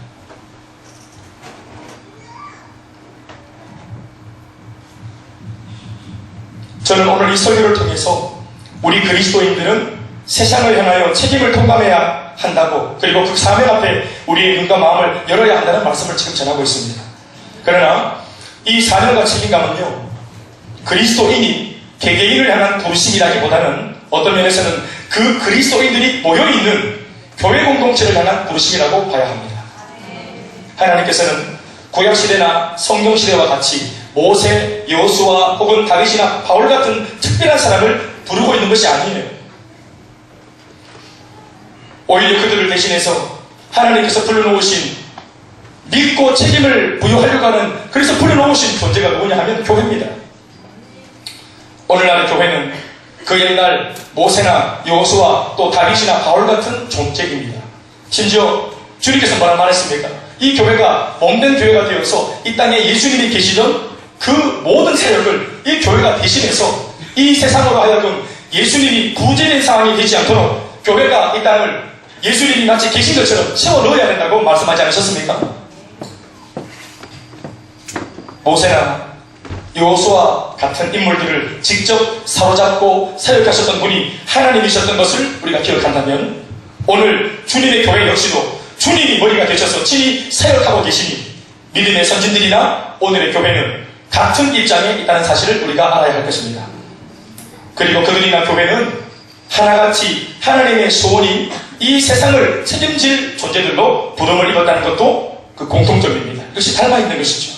저는 오늘 이 설교를 통해서 우리 그리스도인들은 세상을 향하여 책임을 통감해야 한다고, 그리고 그 사명 앞에 우리의 눈과 마음을 열어야 한다는 말씀을 지금 전하고 있습니다. 그러나 이 사명과 책임감은요, 그리스도인이 개개인을 향한 부르심이라기보다는 어떤 면에서는 그 그리스도인들이 모여있는 교회 공동체를 향한 부르심이라고 봐야 합니다. 하나님께서는 구약시대나 성경시대와 같이 모세, 여호수아 혹은 다윗이나 바울 같은 특별한 사람을 부르고 있는 것이 아니에요. 오히려 그들을 대신해서 하나님께서 불러놓으신, 믿고 책임을 부여하려고 하는, 그래서 불러놓으신 존재가 누구냐 하면 교회입니다. 오늘날의 교회는 그 옛날 모세나 여호수아 또 다윗이나 바울 같은 존재입니다. 심지어 주님께서 뭐라 말했습니까? 이 교회가 몸된 교회가 되어서 이 땅에 예수님이 계시던 그 모든 사역을 이 교회가 대신해서 이 세상으로 하여금 예수님이 구제된 상황이 되지 않도록 교회가 이 땅을 예수님이 마치 계신 것처럼 채워 넣어야 된다고 말씀하지 않으셨습니까? 모세나 여호수아 같은 인물들을 직접 사로잡고 사역하셨던 분이 하나님이셨던 것을 우리가 기억한다면, 오늘 주님의 교회 역시도 주님이 머리가 되셔서 친히 사역하고 계시니 믿음의 선진들이나 오늘의 교회는 같은 입장에 있다는 사실을 우리가 알아야 할 것입니다. 그리고 그들이나 교회는 하나같이 하나님의 소원이 이 세상을 책임질 존재들로 부름을 입었다는 것도 그 공통점입니다. 역시 닮아있는 것이죠.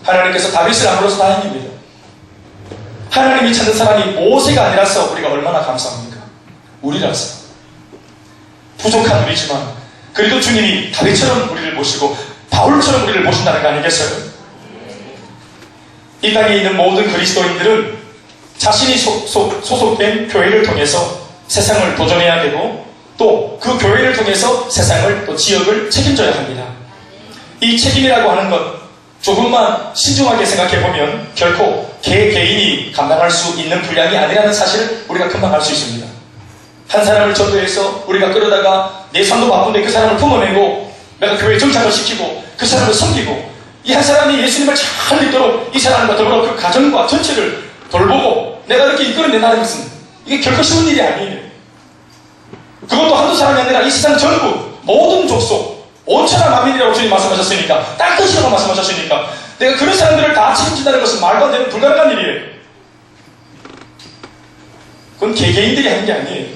하나님께서 다윗을 아물어서 다행입니다. 하나님이 찾는 사람이 모세가 아니라서 우리가 얼마나 감사합니까? 우리라서. 부족한 우리지만 그래도 주님이 다윗처럼 우리를 모시고 바울처럼 우리를 모신다는 거 아니겠어요? 이 땅에 있는 모든 그리스도인들은 자신이 소속된 교회를 통해서 세상을 도전해야 되고, 또 그 교회를 통해서 세상을, 또 지역을 책임져야 합니다. 이 책임이라고 하는 것, 조금만 신중하게 생각해보면 결코 개인이 감당할 수 있는 분량이 아니라는 사실을 우리가 금방 알 수 있습니다. 한 사람을 전도해서 우리가 끌어다가 내 삶도 바쁜데 그 사람을 품어내고 내가 교회에 정착을 시키고 그 사람을 섬기고, 이 한 사람이 예수님을 잘 믿도록 이 사람과 더불어 그 가정과 전체를 돌보고 내가 이렇게 이끌어낸다는 것은 이게 결코 쉬운 일이 아니에요. 그것도 한두 사람이 아니라 이 세상 전부 모든 족속 온천한 만민이라고 주님 말씀하셨으니까, 땅끝이라고 말씀하셨으니까 내가 그런 사람들을 다 책임진다는 것은 말도 안 되는 불가능한 일이에요. 그건 개개인들이 하는 게 아니에요.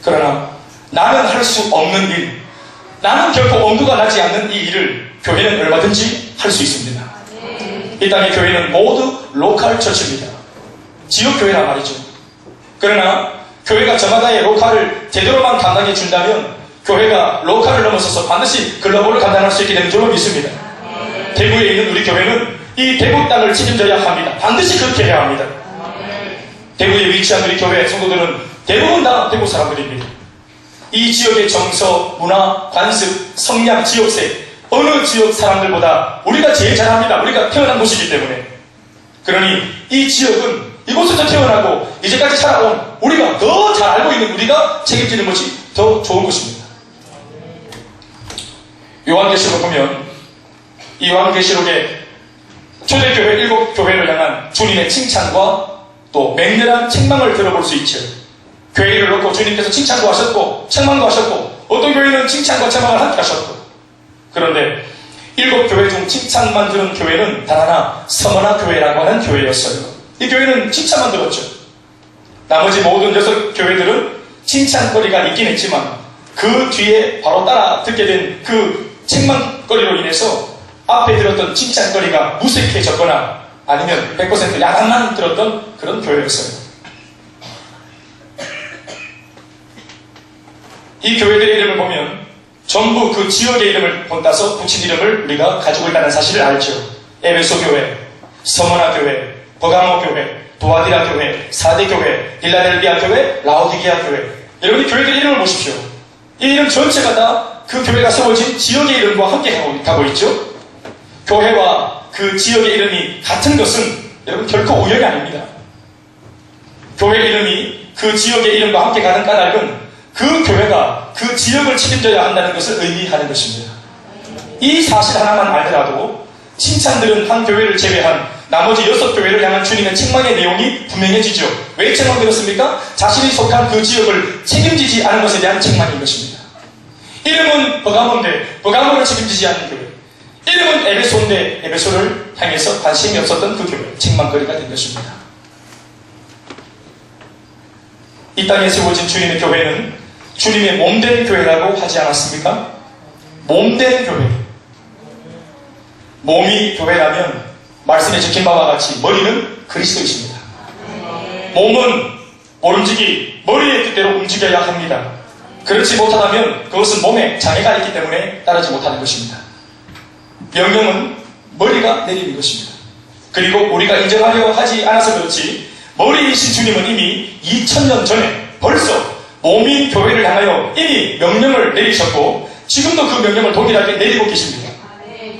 그러나 나는 할 수 없는 일, 나는 결코 엄두가 나지 않는 이 일을 교회는 얼마든지 할 수 있습니다. 이 땅의 교회는 모두 로컬 처치입니다. 지역교회란 말이죠. 그러나 교회가 저마다의 로컬을 제대로만 감당해 준다면 교회가 로컬을 넘어서서 반드시 글로벌을 감당할 수 있게 되는 줄로 믿습니다. 대구에 있는 우리 교회는 이 대구 땅을 책임져야 합니다. 반드시 그렇게 해야 합니다. 대구에 위치한 우리 교회 성도들은 대부분 다 대구 사람들입니다. 이 지역의 정서, 문화, 관습, 성향, 지역색, 어느 지역 사람들보다 우리가 제일 잘합니다. 우리가 태어난 곳이기 때문에. 그러니 이 지역은 이곳에서 태어나고 이제까지 살아온 우리가 더 잘 알고 있는 우리가 책임지는 것이 더 좋은 것입니다. 요한계시록 보면 이 요한계시록에 초대교회 7교회를 향한 주님의 칭찬과 또 맹렬한 책망을 들어볼 수 있죠. 교회를 놓고 주님께서 칭찬도 하셨고 책망도 하셨고, 어떤 교회는 칭찬과 책망을 함께 하셨고, 그런데 7교회 중 칭찬만 들은 교회는 단 하나, 서머나 교회라고 하는 교회였어요. 이 교회는 칭찬만 들었죠. 나머지 모든 6교회들은 칭찬거리가 있긴 했지만 그 뒤에 바로 따라 듣게 된 그 책망거리로 인해서 앞에 들었던 칭찬거리가 무색해졌거나 아니면 100% 야단만 들었던 그런 교회였어요. 이 교회들의 이름을 보면 전부 그 지역의 이름을 본따서 붙인 이름을 우리가 가지고 있다는 사실을 알죠. 에베소 교회, 서머나 교회, 버가모 교회, 도아디라 교회, 사대 교회, 빌라델비아 교회, 라오디게아 교회. 여러분이 교회들의 이름을 보십시오. 이 이름 전체가 다 그 교회가 세워진 지역의 이름과 함께 가고 있죠. 교회와 그 지역의 이름이 같은 것은 여러분 결코 우연이 아닙니다. 교회 이름이 그 지역의 이름과 함께 가는 까닭은 그 교회가 그 지역을 책임져야 한다는 것을 의미하는 것입니다. 이 사실 하나만 알더라도 칭찬들은 한 교회를 제외한 나머지 6교회를 향한 주님의 책망의 내용이 분명해지죠. 왜 책망들었습니까? 자신이 속한 그 지역을 책임지지 않은 것에 대한 책망인 것입니다. 이름은 버가모인데 버가모를 책임지지 않는 교회, 이름은 에베소인데 에베소를 향해서 관심이 없었던 그 교회, 책망거리가 된 것입니다. 이 땅에 세워진 주님의 교회는 주님의 몸된 교회라고 하지 않았습니까? 몸된 교회. 몸이 교회라면 말씀에 적힌 바와 같이 머리는 그리스도이십니다. 몸은 모름지기 머리의 뜻대로 움직여야 합니다. 그렇지 못하다면 그것은 몸에 장애가 있기 때문에 따르지 못하는 것입니다. 명령은 머리가 내리는 것입니다. 그리고 우리가 인정하려 하지 않아서 그렇지 머리이신 주님은 이미 2000년 전에 벌써 몸인 교회를 향하여 이미 명령을 내리셨고 지금도 그 명령을 동일하게 내리고 계십니다.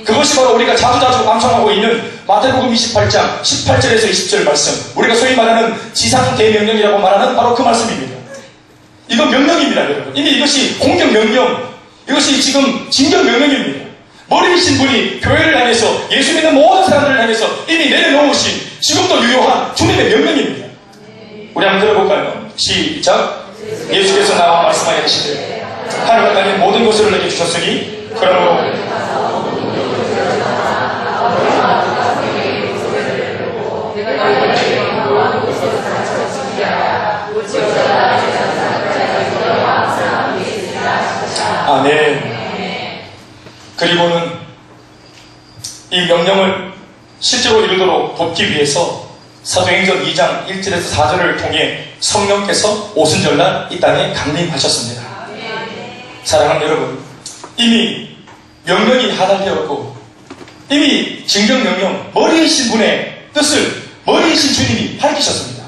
그것이 바로 우리가 자주자주 암송하고 있는 마태복음 28장 18절에서 20절 말씀, 우리가 소위 말하는 지상 대명령이라고 말하는 바로 그 말씀입니다. 이건 명령입니다, 여러분. 이미 이것이 공격 명령, 이것이 지금 진격 명령입니다. 머리이신 분이 교회를 향해서, 예수 믿는 모든 사람들을 향해서 이미 내려놓으신 지금도 유효한 주님의 명령입니다. 우리 한번 들어볼까요? 시작. 예수께서 나와 말씀하여 계시되 하늘과 땅의 모든 것을 내게 주셨으니 그러므로 아멘. 그리고는 이 명령을 실제로 이루도록 돕기 위해서 사도행전 2장 1절에서 4절을 통해 성령께서 오순절날 이 땅에 강림하셨습니다. 사랑하는 여러분, 이미 명령이 하달되었고 이미 징정명령, 머리이신 분의 뜻을 머리이신 주님이 밝히셨습니다.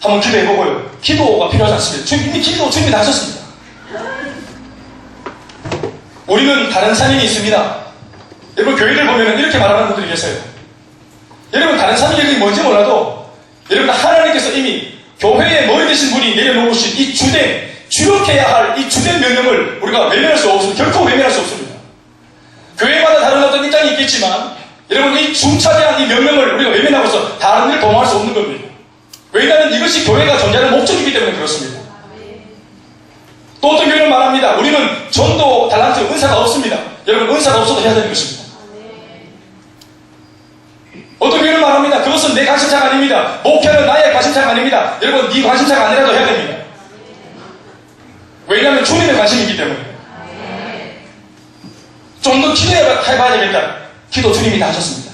한번 기도해보고요. 기도가 필요하지 않습니다. 이미 기도 준비 다 하셨습니다. 우리는 다른 사명이 있습니다. 여러분, 교회를 보면 이렇게 말하는 분들이 계세요. 여러분, 다른 사명이 뭔지 몰라도 여러분, 하나님께서 이미 교회의 머리 되신 분이 내려놓으신 이 주된, 주력해야 할 이 주된 명령을 우리가 외면할 수 없습니다. 결코 외면할 수 없습니다. 교회마다 다른 어떤 입장이 있겠지만 여러분, 이 중차대한 이 명령을 우리가 외면하고서 다른 일을 도모할 수 없는 겁니다. 왜냐하면 이것이 교회가 존재하는 목적이기 때문에 그렇습니다. 또 어떤 교회는 말합니다. 우리는 전도, 달란트, 은사가 없습니다. 여러분, 은사가 없어도 해야 되는 것입니다. 어떤 교회는 말합니다. 그것은 내 관심사가 아닙니다. 목회는 나의 관심사가 아닙니다. 여러분, 네 관심사가 아니라도 해야 됩니다. 왜냐하면 주님의 관심이기 때문에. 좀 더 기도해봐야 되겠다. 기도 주님이 다 하셨습니다.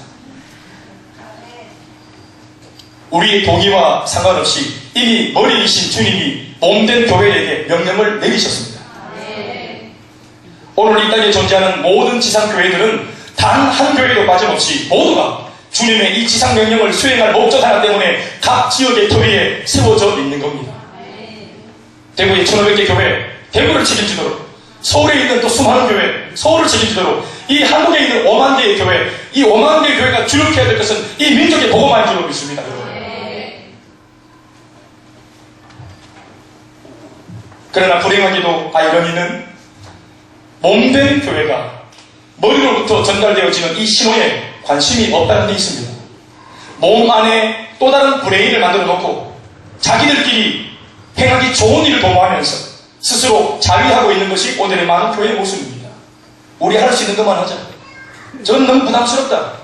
우리의 동의와 상관없이 이미 머리이신 주님이 몸된 교회에게 명령을 내리셨습니다. 오늘 이 땅에 존재하는 모든 지상교회들은 단 한 교회도 빠짐없이 모두가 주님의 이 지상 명령을 수행할 목적 하나 때문에 각 지역의 터위에 세워져 있는 겁니다. 대구의 1500개 교회, 대구를 책임지도록, 서울에 있는 또 수많은 교회, 서울을 책임지도록, 이 한국에 있는 5만 개의 교회, 이 5만 개의 교회가 주력해야 될 것은 이 민족의 복음만을 주로 있습니다. 그러나 불행하게도 아이러니는 몸된 교회가 머리로부터 전달되어지는 이 신호에 관심이 없다는 데 있습니다. 몸 안에 또 다른 브레인을 만들어 놓고 자기들끼리 행하기 좋은 일을 도모하면서 스스로 자위하고 있는 것이 오늘의 많은 교회의 모습입니다. 우리 할 수 있는 것만 하자. 저는 너무 부담스럽다.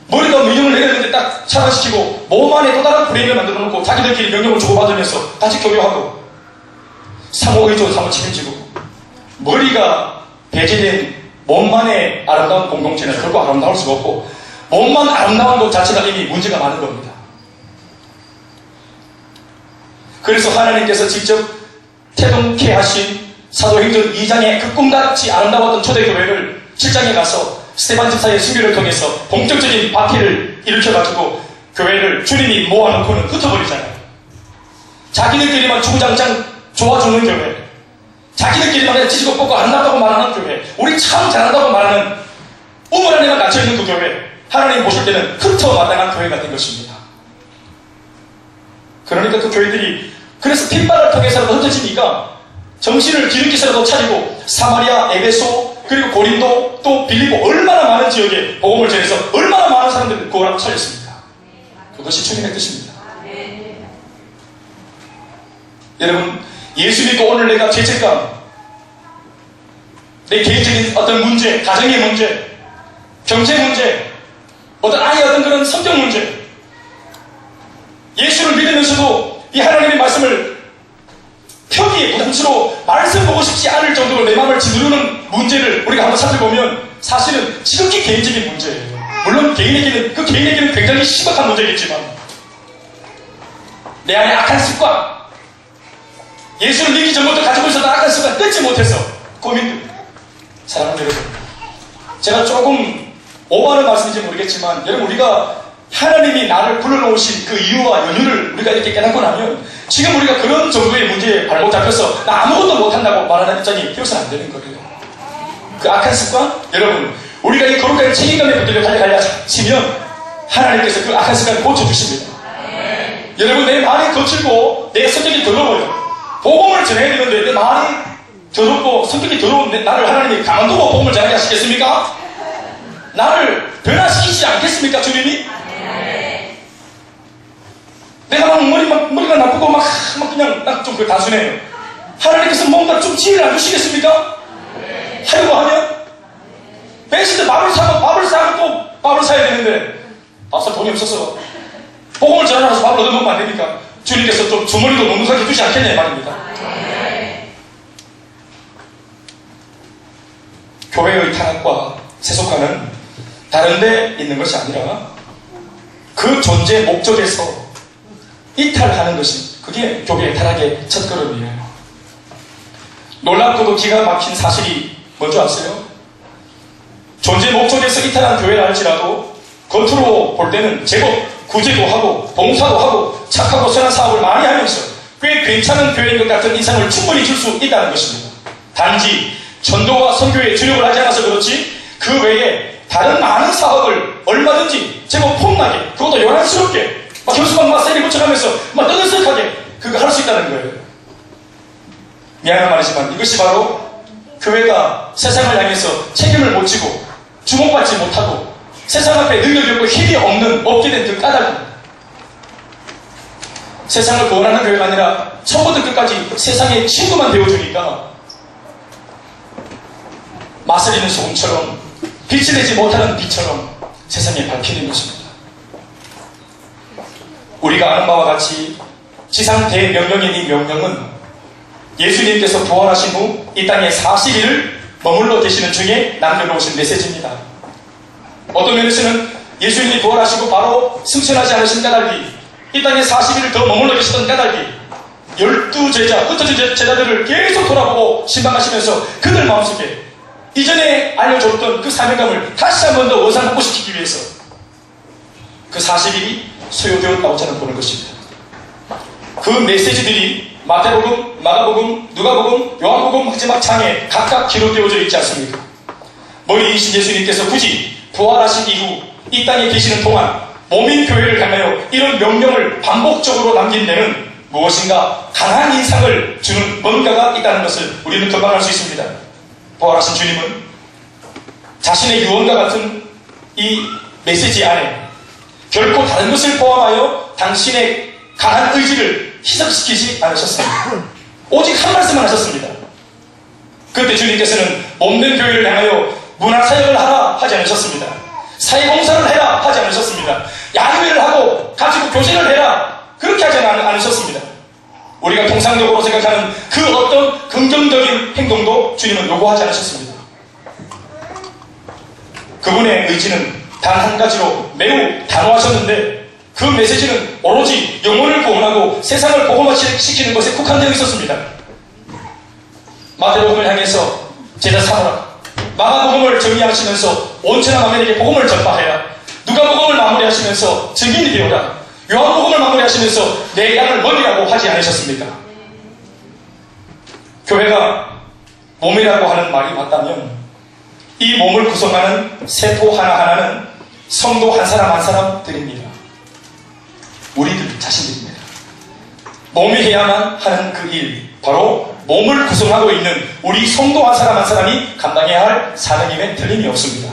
머리가 명령을 내렸는데 딱 차단시키고 몸 안에 또 다른 브레인을 만들어 놓고 자기들끼리 명령을 주고받으면서 같이 교류하고 상호의존 상호 책임지고 머리가 배제된 몸만의 아름다운 공동체는 결코 아름다울 수가 없고 몸만 아름다운 것 자체가 이미 문제가 많은 겁니다. 그래서 하나님께서 직접 태동케 하신 사도행전 2장의 그 꿈같이 아름다웠던 초대교회를 7장에 가서 스테반 집사의 순교를 통해서 본격적인 박해를 일으켜가지고 교회를 주님이 모아놓고는 흩어버리잖아요. 자기들끼리만 주구장창 좋아주는 교회, 자기들끼리만 그냥 지지고 뽑고 안다고 말하는 교회, 우리 참 잘한다고 말하는 우물 안에만 갇혀있는 그 교회, 하나님 보실 때는 흩어마땅한 교회가 된 것입니다. 그러니까 그 교회들이 그래서 핏발을 통해서라도 흩어지니까 정신을 뒤늦게서라도 차리고 사마리아, 에베소, 그리고 고린도, 또 빌립보 얼마나 많은 지역에 복음을 전해서 얼마나 많은 사람들이 구원하고 살렸습니까? 그것이 주님의 뜻입니다. 여러분, 예수 믿고 오늘 내가 죄책감, 내 개인적인 어떤 문제, 가정의 문제, 경제 문제, 어떤 아이의 어떤 그런 성격 문제, 예수를 믿으면서도 이 하나님의 말씀을 표기에 부담스러워 말씀 보고 싶지 않을 정도로 내 마음을 짓누르는 문제를 우리가 한번 살펴보면 사실은 지극히 개인적인 문제예요. 물론 그 개인에게는 굉장히 심각한 문제겠지만 내 안에 악한 습관, 예수를 믿기 전부터 가지고 있었던 악한 습관 끊지 못해서 고민들. 사랑하는 여러분, 제가 조금 오버하는 말씀인지 모르겠지만 여러분, 우리가 하나님이 나를 불러놓으신 그 이유와 연유를 우리가 이렇게 깨닫고 나면 지금 우리가 그런 정도의 문제에 발목 잡혀서 나 아무것도 못한다고 말하는 입장이 되어서는 안 되는 거예요. 그 악한 습관, 여러분, 우리가 이 거룩한 책임감에 붙들려 달려가려 치면 하나님께서 그 악한 습관을 고쳐주십니다. 여러분, 내 말이 거칠고 내 성격이 더러워요. 복음을 전해야 되는데 내 말이 더럽고 성격이 더러운 나를 하나님이 가만두고 복음을 전하게 하시겠습니까? 나를 변화시키지 않겠습니까, 주님이? 내가 막 머리가 나쁘고 막 그냥 좀 단순해요. 하나님께서 뭔가 좀 지혜를 안 주시겠습니까? 하려고 하면 배신들 밥을 사고 또 밥을 사야 되는데 밥살 돈이 없어서 복음을 전하라서 밥을 얻어먹으면 안 되니까 주님께서 좀 주머니도 넉넉하게 주지 않겠냐 이 말입니다. 교회의 탄압과 세속화는 다른 데 있는 것이 아니라 그 존재 목적에서 이탈하는 것이 그게 교회의 타락의 첫걸음이에요. 놀랍고도 기가 막힌 사실이 뭔지 아세요? 존재 목적에서 이탈한 교회라 할지라도 겉으로 볼 때는 제법 구제도 하고 봉사도 하고 착하고 선한 사업을 많이 하면서 꽤 괜찮은 교회인 것 같은 인상을 충분히 줄 수 있다는 것입니다. 단지 전도와 선교에 주력을 하지 않아서 그렇지 그 외에 다른 많은 사업을 얼마든지 제법 폼나게 그것도 요란스럽게 막 교수방 막 세게 붙여가면서 막 떠들썩하게 그거 할 수 있다는 거예요. 미안한 말이지만 이것이 바로 교회가 세상을 향해서 책임을 못 지고 주목받지 못하고 세상 앞에 능력이 없고 힘이 없게 된 그 까닭입니다. 세상을 구원하는 교회가 아니라 처음부터 끝까지 세상의 친구만 되어주니까 맛을 있는 소금처럼 빛이 되지 못하는 빛처럼 세상에 밝히는 것입니다. 우리가 아는 바와 같이 지상 대명령인 이 명령은 예수님께서 부활하신 후 이 땅에 40일을 머물러 계시는 중에 남겨놓으신 메시지입니다. 어떤 면에서는 예수님이 부활하시고 바로 승천하지 않으신 까닭이 이 땅에 40일을 더 머물러 계시던 까닭이 12제자, 흩어진 제자들을 계속 돌아보고 신방하시면서 그들 마음속에 이전에 알려줬던 그 사명감을 다시 한 번 더 원상복구시키기 위해서 그 40일이 소요되었다고 저는 보는 것입니다. 그 메시지들이 마태복음, 마가복음, 누가복음, 요한복음 마지막 장에 각각 기록되어져 있지 않습니까? 머리이신 예수님께서 굳이 부활하신 이후 이 땅에 계시는 동안 몸인 교회를 향하여 이런 명령을 반복적으로 남긴 데는 무엇인가 강한 인상을 주는 뭔가가 있다는 것을 우리는 금방 알 수 있습니다. 부활하신 주님은 자신의 유언과 같은 이 메시지 안에 결코 다른 것을 포함하여 당신의 강한 의지를 희석시키지 않으셨습니다. 오직 한 말씀만 하셨습니다. 그때 주님께서는 몸된 교회를 향하여 문화사역을 하라 하지 않으셨습니다. 사회봉사를 해라 하지 않으셨습니다. 야유회를 하고 가지고 교제를 해라 그렇게 하지 않으셨습니다. 우리가 통상적으로 생각하는 그 어떤 긍정적인 행동도 주님은 요구하지 않으셨습니다. 그분의 의지는 단 한 가지로 매우 단호하셨는데 그 메시지는 오로지 영혼을 구원하고 세상을 복음화시키는 것에 국한되어 있었습니다. 마태복음을 향해서 제자 삼으라, 마가복음을 정리하시면서 온천한 만민에게 복음을 전파해라, 누가복음을 마무리하시면서 증인이 되어라, 요한복음을 마무리하시면서 내 양을 먹이라고 하지 않으셨습니까? 교회가 몸이라고 하는 말이 맞다면 이 몸을 구성하는 세포 하나하나는 성도 한 사람 한 사람 드립니다. 우리들 자신들입니다. 몸이 해야만 하는 그 일, 바로 몸을 구성하고 있는 우리 성도 한 사람 한 사람이 감당해야 할 사명임에 틀림이 없습니다.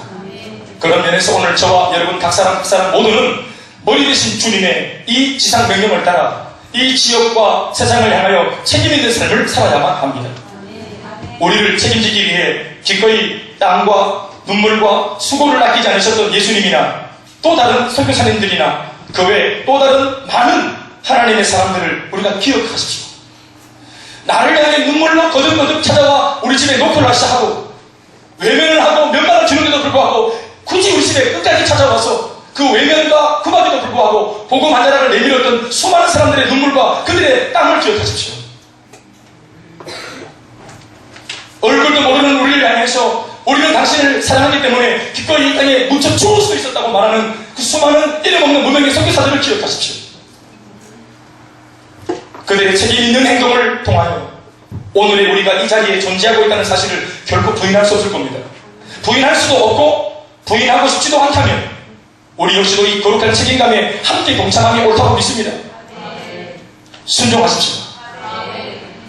그런 면에서 오늘 저와 여러분 각 사람 모두는 머리 대신 주님의 이 지상 명령을 따라 이 지역과 세상을 향하여 책임 있는 삶을 살아야만 합니다. 우리를 책임지기 위해 기꺼이 땀과 눈물과 수고를 아끼지 않으셨던 예수님이나 또 다른 선교사님들이나 그 외 또 다른 많은 하나님의 사람들을 우리가 기억하십시오. 나를 향해 눈물로 거듭거듭 찾아와 우리 집에 노크를 시작하고 외면을 하고 면박을 주는데도 불구하고 굳이 우리 집에 끝까지 찾아와서 그 외면과 구박에도 불구하고 복음 한 자락을 내밀었던 수많은 사람들의 눈물과 그들의 땀을 기억하십시오. 얼굴도 모르는 우리를 향해서 우리는 당신을 사랑하기 때문에 기꺼이 이 땅에 묻혀 죽을 수 있었다고 말하는 그 수많은 이름 없는 무명의 선교사들을 기억하십시오. 그들의 책임 있는 행동을 통하여 오늘의 우리가 이 자리에 존재하고 있다는 사실을 결코 부인할 수 없을 겁니다. 부인할 수도 없고 부인하고 싶지도 않다면 우리 역시도 이 거룩한 책임감에 함께 동참함이 옳다고 믿습니다. 순종하십시오.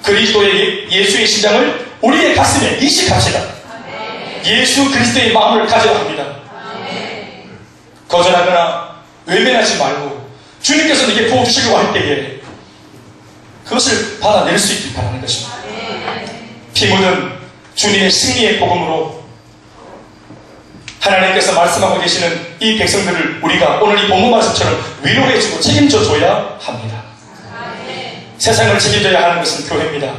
그리스도의 예수의 심장을 우리의 가슴에 이식합시다. 예수 그리스도의 마음을 가져야 합니다. 거절하거나 외면하지 말고 주님께서 내게 부어주시려고 할 때에 그것을 받아낼 수 있길 바라는 것입니다. 피 묻은 주님의 승리의 복음으로 하나님께서 말씀하고 계시는 이 백성들을 우리가 오늘 이 본문 말씀처럼 위로해주고 책임져 줘야 합니다. 세상을 책임져야 하는 것은 교회입니다.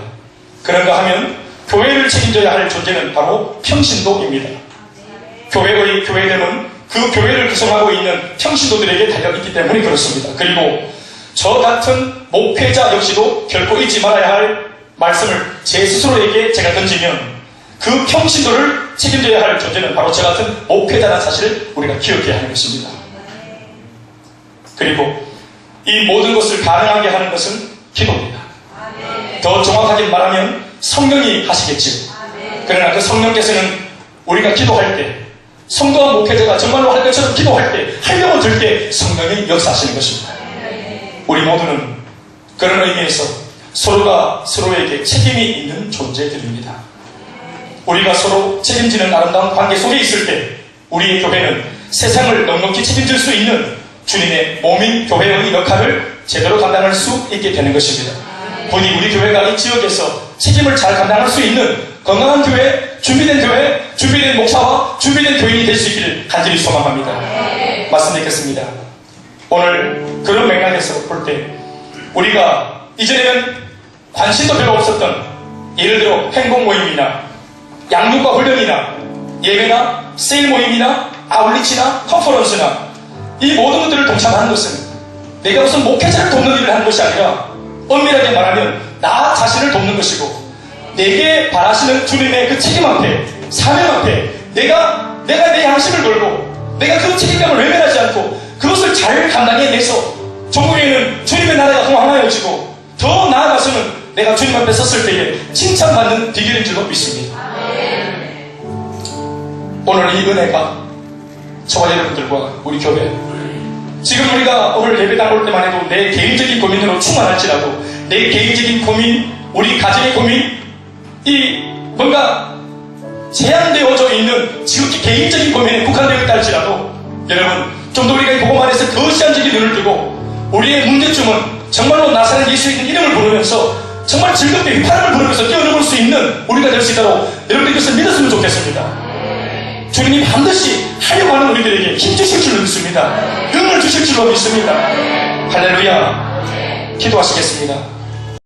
그런가 하면 교회를 책임져야 할 존재는 바로 평신도입니다. 교회의 교회됨은 그 교회를 구성하고 있는 평신도들에게 달려있기 때문에 그렇습니다. 그리고 저 같은 목회자 역시도 결코 잊지 말아야 할 말씀을 제 스스로에게 제가 던지면 그 평신도를 책임져야 할 존재는 바로 저 같은 목회자라는 사실을 우리가 기억해야 하는 것입니다. 그리고 이 모든 것을 가능하게 하는 것은 기도입니다. 더 정확하게 말하면 성령이 하시겠지요. 그러나 그 성령께서는 우리가 기도할 때 성도와 목회자가 정말로 할 것처럼 기도할 때 하려고 들 때 성령이 역사하시는 것입니다. 우리 모두는 그런 의미에서 서로가 서로에게 책임이 있는 존재들입니다. 우리가 서로 책임지는 아름다운 관계 속에 있을 때 우리의 교회는 세상을 넉넉히 책임질 수 있는 주님의 몸인 교회의 역할을 제대로 감당할 수 있게 되는 것입니다. 부디 우리 교회가 이 지역에서 책임을 잘 감당할 수 있는 건강한 교회, 준비된 목사와 준비된 교인이 될 수 있기를 간절히 소망합니다. 말씀 드리겠습니다. 오늘 그런 맥락에서 볼 때 우리가 이전에는 관심도 별로 없었던 예를 들어 행복 모임이나 양육과 훈련이나 예배나 세일 모임이나 아울리치나 컨퍼런스나 이 모든 것들을 동참하는 것은 내가 무슨 목회자를 돕는 일을 하는 것이 아니라 엄밀하게 말하면 나 자신을 돕는 것이고 내게 바라시는 주님의 그 책임 앞에 사명 앞에 내가 내 양심을 걸고 내가 그 책임감을 외면하지 않고 그것을 잘 감당해내서 전국에는 주님의 나라가 흥황하여지고 더 나아가서는 내가 주님 앞에 섰을 때에 칭찬받는 비결인 줄로 믿습니다. 오늘 이 은혜가 저와 여러분들과 우리 교회 지금 우리가 오늘 예배당 올 때만 해도 내 개인적인 고민으로 충만할지라도 내 개인적인 고민, 우리 가정의 고민 이 뭔가 제한되어져 있는 지극히 개인적인 고민에 국한되어 있다 할지라도 여러분 좀 더 우리가 이 복음 안에서 더 시한적인 눈을 뜨고 우리의 문제점은 정말로 나사렛 예수의 이름을 부르면서 정말 즐겁게 휘파람을 부르면서 뛰어넘을 수 있는 우리가 될 수 있도록 여러분들 이것을 믿었으면 좋겠습니다. 주님이 반드시 하려고 하는 우리들에게 힘주실 줄로 믿습니다. 응을 주실 줄로 믿습니다. 할렐루야. 기도하시겠습니다.